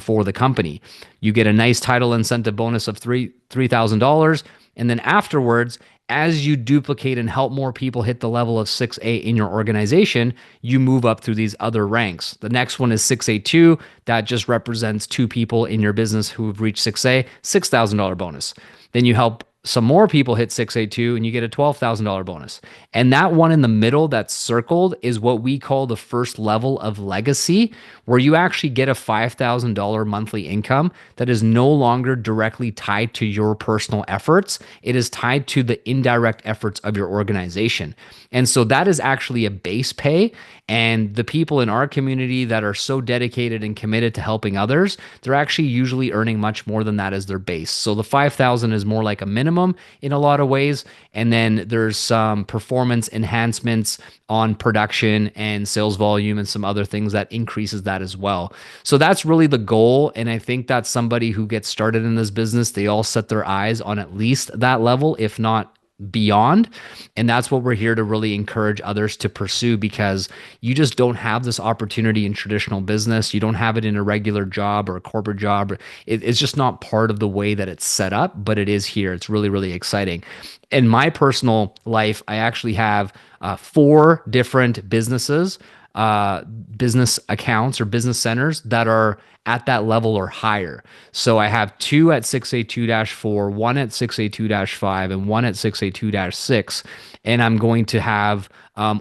for the company. You get a nice title incentive bonus of $3,000. And then afterwards, as you duplicate and help more people hit the level of 6A in your organization, you move up through these other ranks. The next one is 6A2. That just represents 2 people in your business who have reached 6A, $6,000 bonus. Then you help some more people hit 6A2 and you get a $12,000 bonus. And that one in the middle that's circled is what we call the first level of legacy, where you actually get a $5,000 monthly income that is no longer directly tied to your personal efforts. It is tied to the indirect efforts of your organization. And so that is actually a base pay. And the people in our community that are so dedicated and committed to helping others, they're actually usually earning much more than that as their base. So the 5,000 is more like a minimum in a lot of ways. And then there's some performance enhancements on production and sales volume and some other things that increases that as well. So that's really the goal. And I think that somebody who gets started in this business, they all set their eyes on at least that level, if not beyond. And that's what we're here to really encourage others to pursue, because you just don't have this opportunity in traditional business. You don't have it in a regular job or a corporate job. It's just not part of the way that it's set up, but it is here. It's really, really exciting. In my personal life, I actually have 4 different business accounts or business centers that are at that level or higher. So I have 2 at 682-4, 1 at 682-5, and 1 at 682-6. And I'm going to have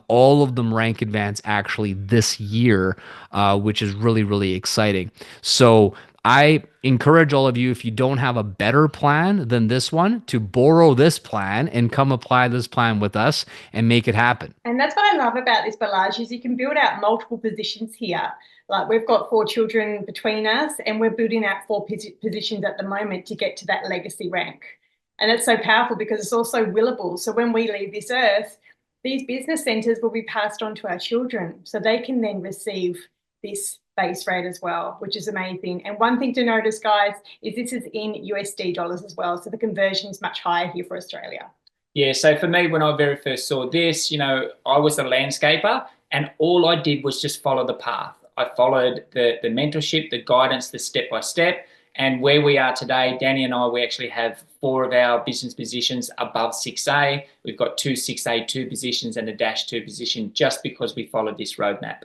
all of them rank advance actually this year, which is really, really exciting. So I encourage all of you, if you don't have a better plan than this one, to borrow this plan and come apply this plan with us and make it happen. And that's what I love about this, Balazs, is you can build out multiple positions here. Like we've got 4 children between us, and we're building out 4 positions at the moment to get to that legacy rank. And it's so powerful because it's also willable. So when we leave this earth, these business centers will be passed on to our children, so they can then receive this base rate as well, which is amazing. And one thing to notice, guys, is this is in USD dollars as well. So the conversion is much higher here for Australia. Yeah, so for me, when I very first saw this, I was a landscaper, and all I did was just follow the path. I followed the mentorship, the guidance, the step-by-step. And where we are today, Danny and I, we actually have 4 of our business positions above 6A. We've got 2 6A2 positions and a -2 position, just because we followed this roadmap.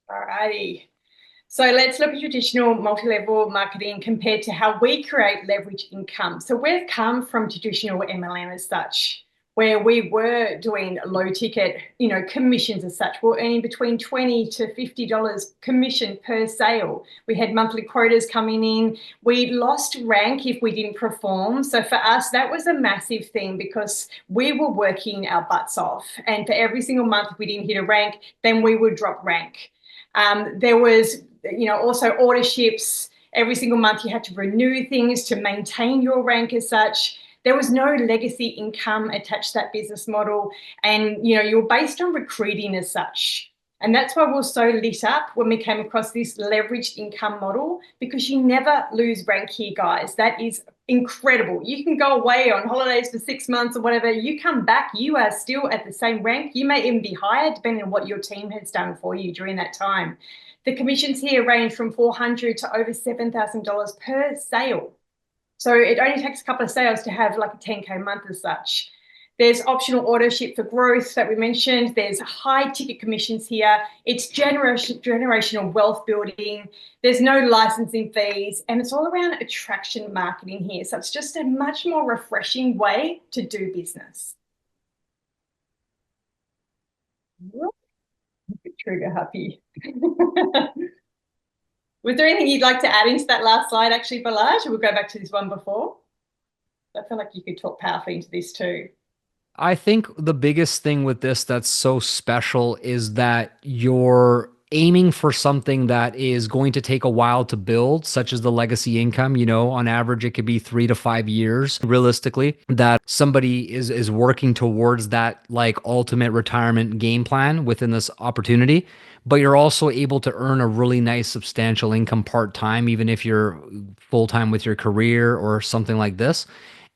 Alrighty. So let's look at traditional multi-level marketing compared to how we create leverage income. So we've come from traditional MLM as such, where we were doing low ticket, commissions as such. We're earning between $20 to $50 commission per sale. We had monthly quotas coming in. We lost rank if we didn't perform. So for us, that was a massive thing, because we were working our butts off. And for every single month, if we didn't hit a rank, then we would drop rank. There was, also orderships. Every single month you had to renew things to maintain your rank as such. There was no legacy income attached to that business model. And, you're based on recruiting as such. And that's why we're so lit up when we came across this leveraged income model, because you never lose rank here, guys. That is incredible. You can go away on holidays for 6 months or whatever. You come back, you are still at the same rank. You may even be higher depending on what your team has done for you during that time. The commissions here range from $400 to over $7,000 per sale. So it only takes a couple of sales to have like a 10K month as such. There's optional ordership for growth that we mentioned. There's high ticket commissions here. It's generational wealth building. There's no licensing fees, and it's all around attraction marketing here. So it's just a much more refreshing way to do business. Trigger happy. Was there anything you'd like to add into that last slide, actually, Balazs? We'll go back to this one before. I feel like you could talk powerfully into this too. I think the biggest thing with this that's so special is that you're aiming for something that is going to take a while to build, such as the legacy income. On average, it could be 3 to 5 years, realistically, that somebody is working towards that like ultimate retirement game plan within this opportunity. But you're also able to earn a really nice substantial income part-time, even if you're full-time with your career or something like this.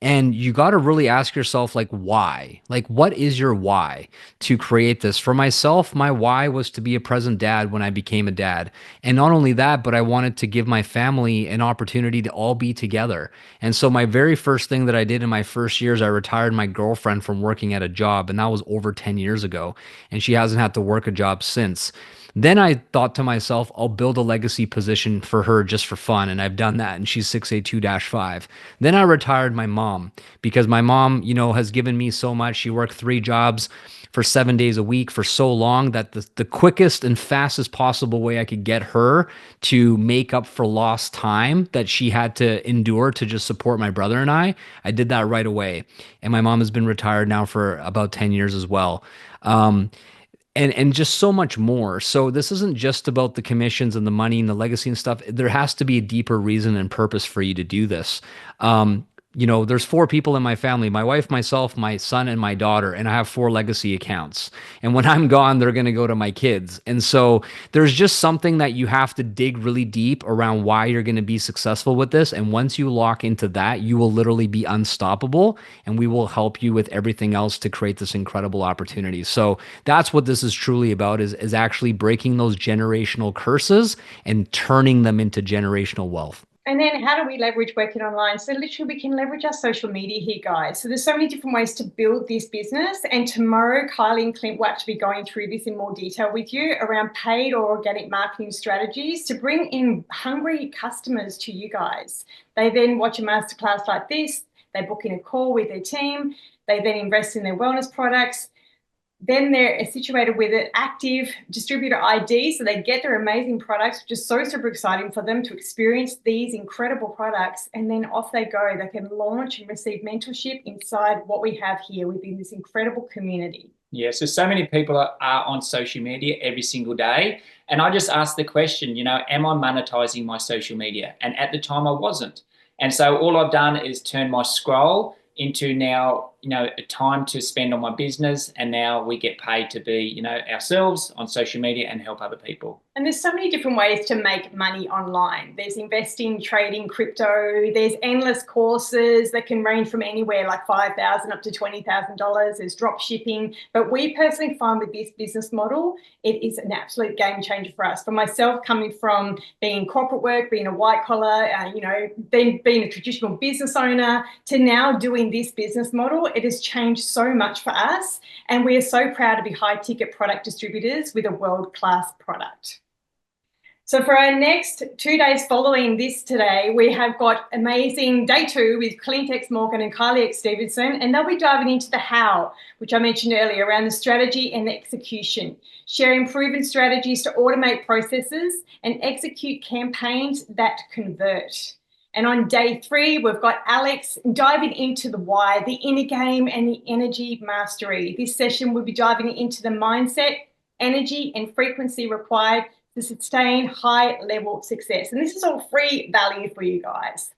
And you got to really ask yourself, like, why? Like, what is your why to create this? For myself, my why was to be a present dad when I became a dad. And not only that, but I wanted to give my family an opportunity to all be together. And so my very first thing that I did in my first years, I retired my girlfriend from working at a job, and that was over 10 years ago. And she hasn't had to work a job since. Then I thought to myself, I'll build a legacy position for her just for fun. And I've done that. And she's 682-5. Then I retired my mom, because my mom, has given me so much. She worked 3 jobs for 7 days a week for so long that the quickest and fastest possible way I could get her to make up for lost time that she had to endure to just support my brother and I did that right away. And my mom has been retired now for about 10 years as well. And just so much more. So this isn't just about the commissions and the money and the legacy and stuff. There has to be a deeper reason and purpose for you to do this. there's four people in my family, my wife, myself, my son, and my daughter, and I have four legacy accounts. And when I'm gone, they're going to go to my kids. And so there's just something that you have to dig really deep around why you're going to be successful with this. And once you lock into that, you will literally be unstoppable, and we will help you with everything else to create this incredible opportunity. So that's what this is truly about, is actually breaking those generational curses and turning them into generational wealth. And then how do we leverage working online? So literally we can leverage our social media here, guys. So there's so many different ways to build this business. And tomorrow, Kylie and Clint will actually be going through this in more detail with you around paid or organic marketing strategies to bring in hungry customers to you guys. They then watch a masterclass like this. They book in a call with their team. They then invest in their wellness products. Then they're situated with an active distributor ID, so they get their amazing products, which is so super exciting for them to experience these incredible products. And then off they go. They can launch and receive mentorship inside what we have here within this incredible community. Yeah, so many people are on social media every single day. And I just asked the question, am I monetizing my social media? And at the time I wasn't. And so all I've done is turn my scroll into now, a time to spend on my business. And now we get paid to be, ourselves on social media and help other people. And there's so many different ways to make money online. There's investing, trading, crypto. There's endless courses that can range from anywhere like $5,000 up to $20,000. There's drop shipping. But we personally find with this business model, it is an absolute game changer for us. For myself, coming from being corporate work, being a white collar, being a traditional business owner, to now doing this business model, it has changed so much for us. And we are so proud to be high ticket product distributors with a world-class product. So for our next 2 days following this today, we have got amazing day 2 with Clint X Morgan and Kylie X Stevenson, and they'll be diving into the how, which I mentioned earlier, around the strategy and the execution, sharing proven strategies to automate processes and execute campaigns that convert. And on day 3, we've got Alex diving into the why, the inner game and the energy mastery. This session will be diving into the mindset, energy and frequency required to sustain high level success. And this is all free value for you guys.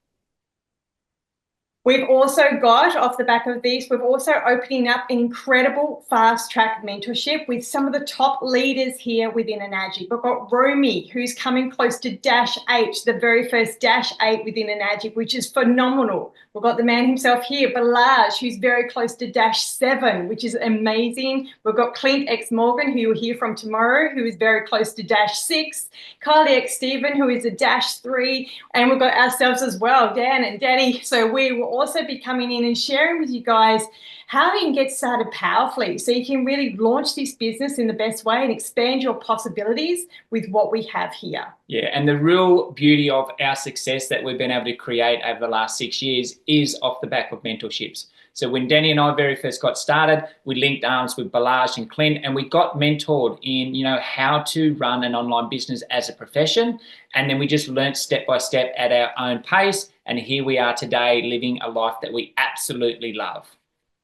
We've also got, off the back of this, we're also opening up an incredible fast-track mentorship with some of the top leaders here within Enagic. We've got Romy, who's coming close to -8, the very first -8 within Enagic, which is phenomenal. We've got the man himself here, Balazs, who's very close to -7, which is amazing. We've got Clint X Morgan, who you'll hear from tomorrow, who is very close to -6. Kylie X Steven, who is a -3. And we've got ourselves as well, Dan and Danny. So we will also be coming in and sharing with you guys how you can get started powerfully so you can really launch this business in the best way and expand your possibilities with what we have here. Yeah, and the real beauty of our success that we've been able to create over the last 6 years is off the back of mentorships. So when Danny and I very first got started, we linked arms with Balazs and Clint, and we got mentored in, how to run an online business as a profession. And then we just learned step by step at our own pace. And here we are today living a life that we absolutely love.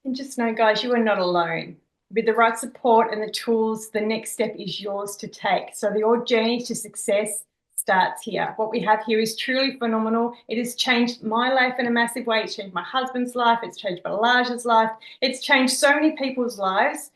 And just know, guys, you are not alone. With the right support and the tools, the next step is yours to take. So your journey to success starts here. What we have here is truly phenomenal. It has changed my life in a massive way. It's changed my husband's life. It's changed Balazs' life. It's changed so many people's lives.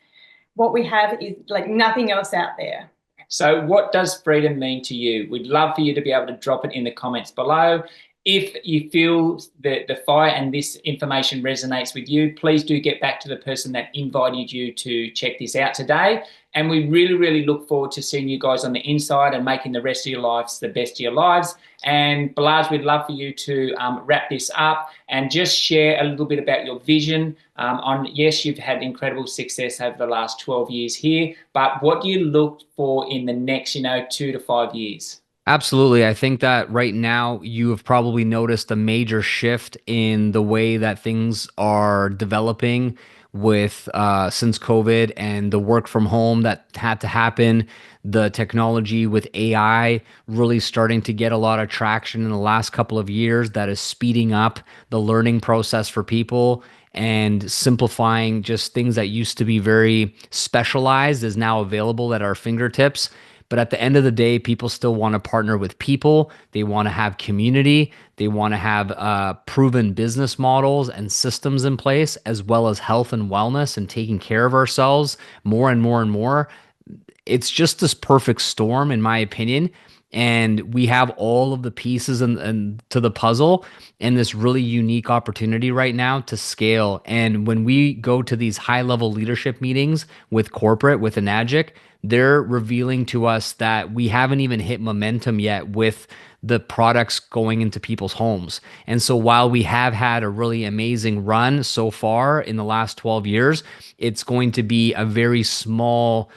What we have is like nothing else out there. So what does freedom mean to you? We'd love for you to be able to drop it in the comments below. If you feel that the fire and this information resonates with you, please do get back to the person that invited you to check this out today. And we really, really look forward to seeing you guys on the inside and making the rest of your lives the best of your lives. And Balazs, we'd love for you to wrap this up and just share a little bit about your vision on, yes, you've had incredible success over the last 12 years here, but what do you look for in the next, 2 to 5 years? Absolutely. I think that right now you have probably noticed a major shift in the way that things are developing with since COVID and the work from home that had to happen, the technology with AI really starting to get a lot of traction in the last couple of years that is speeding up the learning process for people and simplifying just things that used to be very specialized is now available at our fingertips. But at the end of the day, people still want to partner with people. They want to have community. They want to have proven business models and systems in place, as well as health and wellness and taking care of ourselves more and more and more. It's just this perfect storm, in my opinion. And we have all of the pieces and to the puzzle and this really unique opportunity right now to scale. And when we go to these high level leadership meetings with corporate, with Enagic, they're revealing to us that we haven't even hit momentum yet with the products going into people's homes. And so while we have had a really amazing run so far in the last 12 years, it's going to be a very small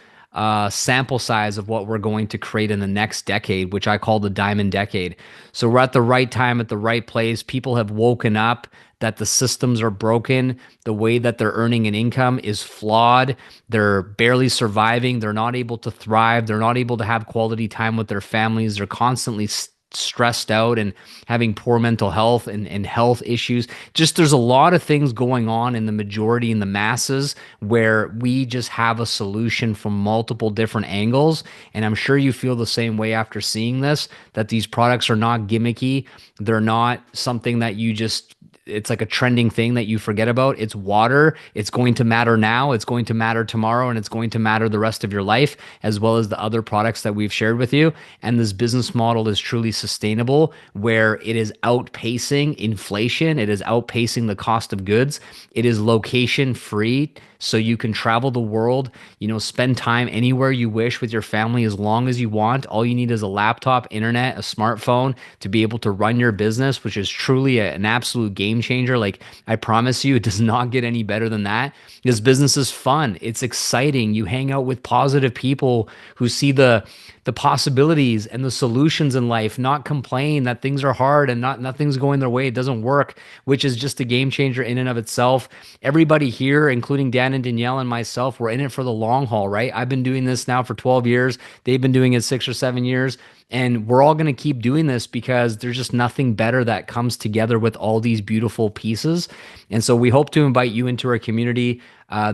sample size of what we're going to create in the next decade, which I call the diamond decade. So we're at the right time, at the right place. People have woken up that the systems are broken. The way that they're earning an income is flawed. They're barely surviving. They're not able to thrive. They're not able to have quality time with their families. They're constantly stressed out and having poor mental health and health issues. Just there's a lot of things going on in the majority, in the masses, where we just have a solution from multiple different angles. And I'm sure you feel the same way after seeing this, that these products are not gimmicky. They're not something that you just, it's like a trending thing that you forget about. It's water. It's going to matter now. It's going to matter tomorrow, and it's going to matter the rest of your life, as well as the other products that we've shared with you. And this business model is truly sustainable, where it is outpacing inflation. It is outpacing the cost of goods. It is location free. So you can travel the world, spend time anywhere you wish with your family as long as you want. All you need is a laptop, internet, a smartphone to be able to run your business, which is truly an absolute game changer. Like, I promise you, it does not get any better than that. This business is fun. It's exciting. You hang out with positive people who see the possibilities and the solutions in life, not complain that things are hard and nothing's going their way. It doesn't work, which is just a game changer in and of itself. Everybody here, including Dan and Danielle and myself, we're in it for the long haul, right? I've been doing this now for 12 years. They've been doing it 6 or 7 years. And we're all going to keep doing this because there's just nothing better that comes together with all these beautiful pieces. And so we hope to invite you into our community.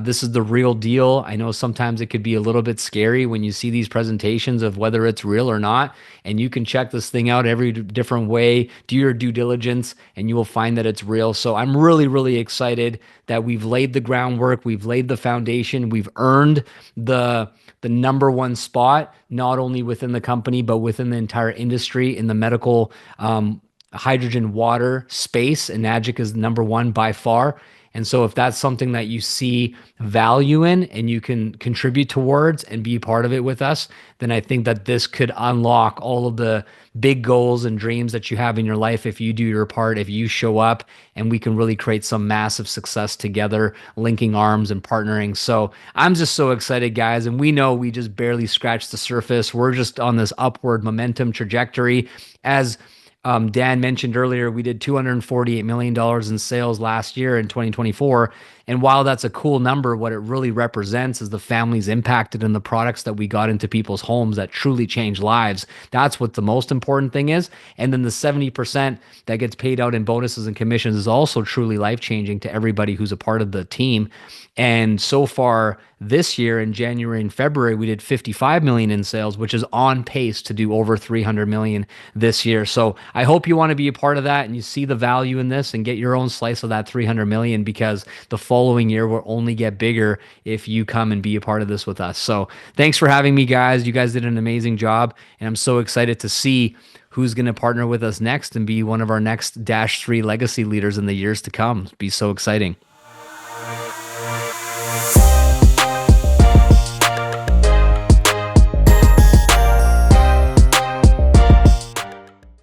This is the real deal. I know sometimes it could be a little bit scary when you see these presentations of whether it's real or not. And you can check this thing out every different way, do your due diligence, and you will find that it's real. So I'm really, really excited that we've laid the groundwork. We've laid the foundation. We've earned the number one spot, not only within the company, but within the entire industry in the medical hydrogen water space. Enagic is number one by far. And so if that's something that you see value in and you can contribute towards and be part of it with us, then I think that this could unlock all of the big goals and dreams that you have in your life if you do your part, if you show up, and we can really create some massive success together, linking arms and partnering. So I'm just so excited, guys. And we know we just barely scratched the surface. We're just on this upward momentum trajectory. As Dan mentioned earlier, we did $248 million in sales last year in 2024. And while that's a cool number, what it really represents is the families impacted and the products that we got into people's homes that truly change lives. That's what the most important thing is. And then the 70% that gets paid out in bonuses and commissions is also truly life-changing to everybody who's a part of the team. And so far this year, in January and February, we did 55 million in sales, which is on pace to do over 300 million this year. So I hope you want to be a part of that and you see the value in this and get your own slice of that 300 million, because the following year will only get bigger if you come and be a part of this with us. So thanks for having me, guys. You guys did an amazing job, and I'm so excited to see who's going to partner with us next and be one of our next -3 legacy leaders in the years to come. It'll be so exciting.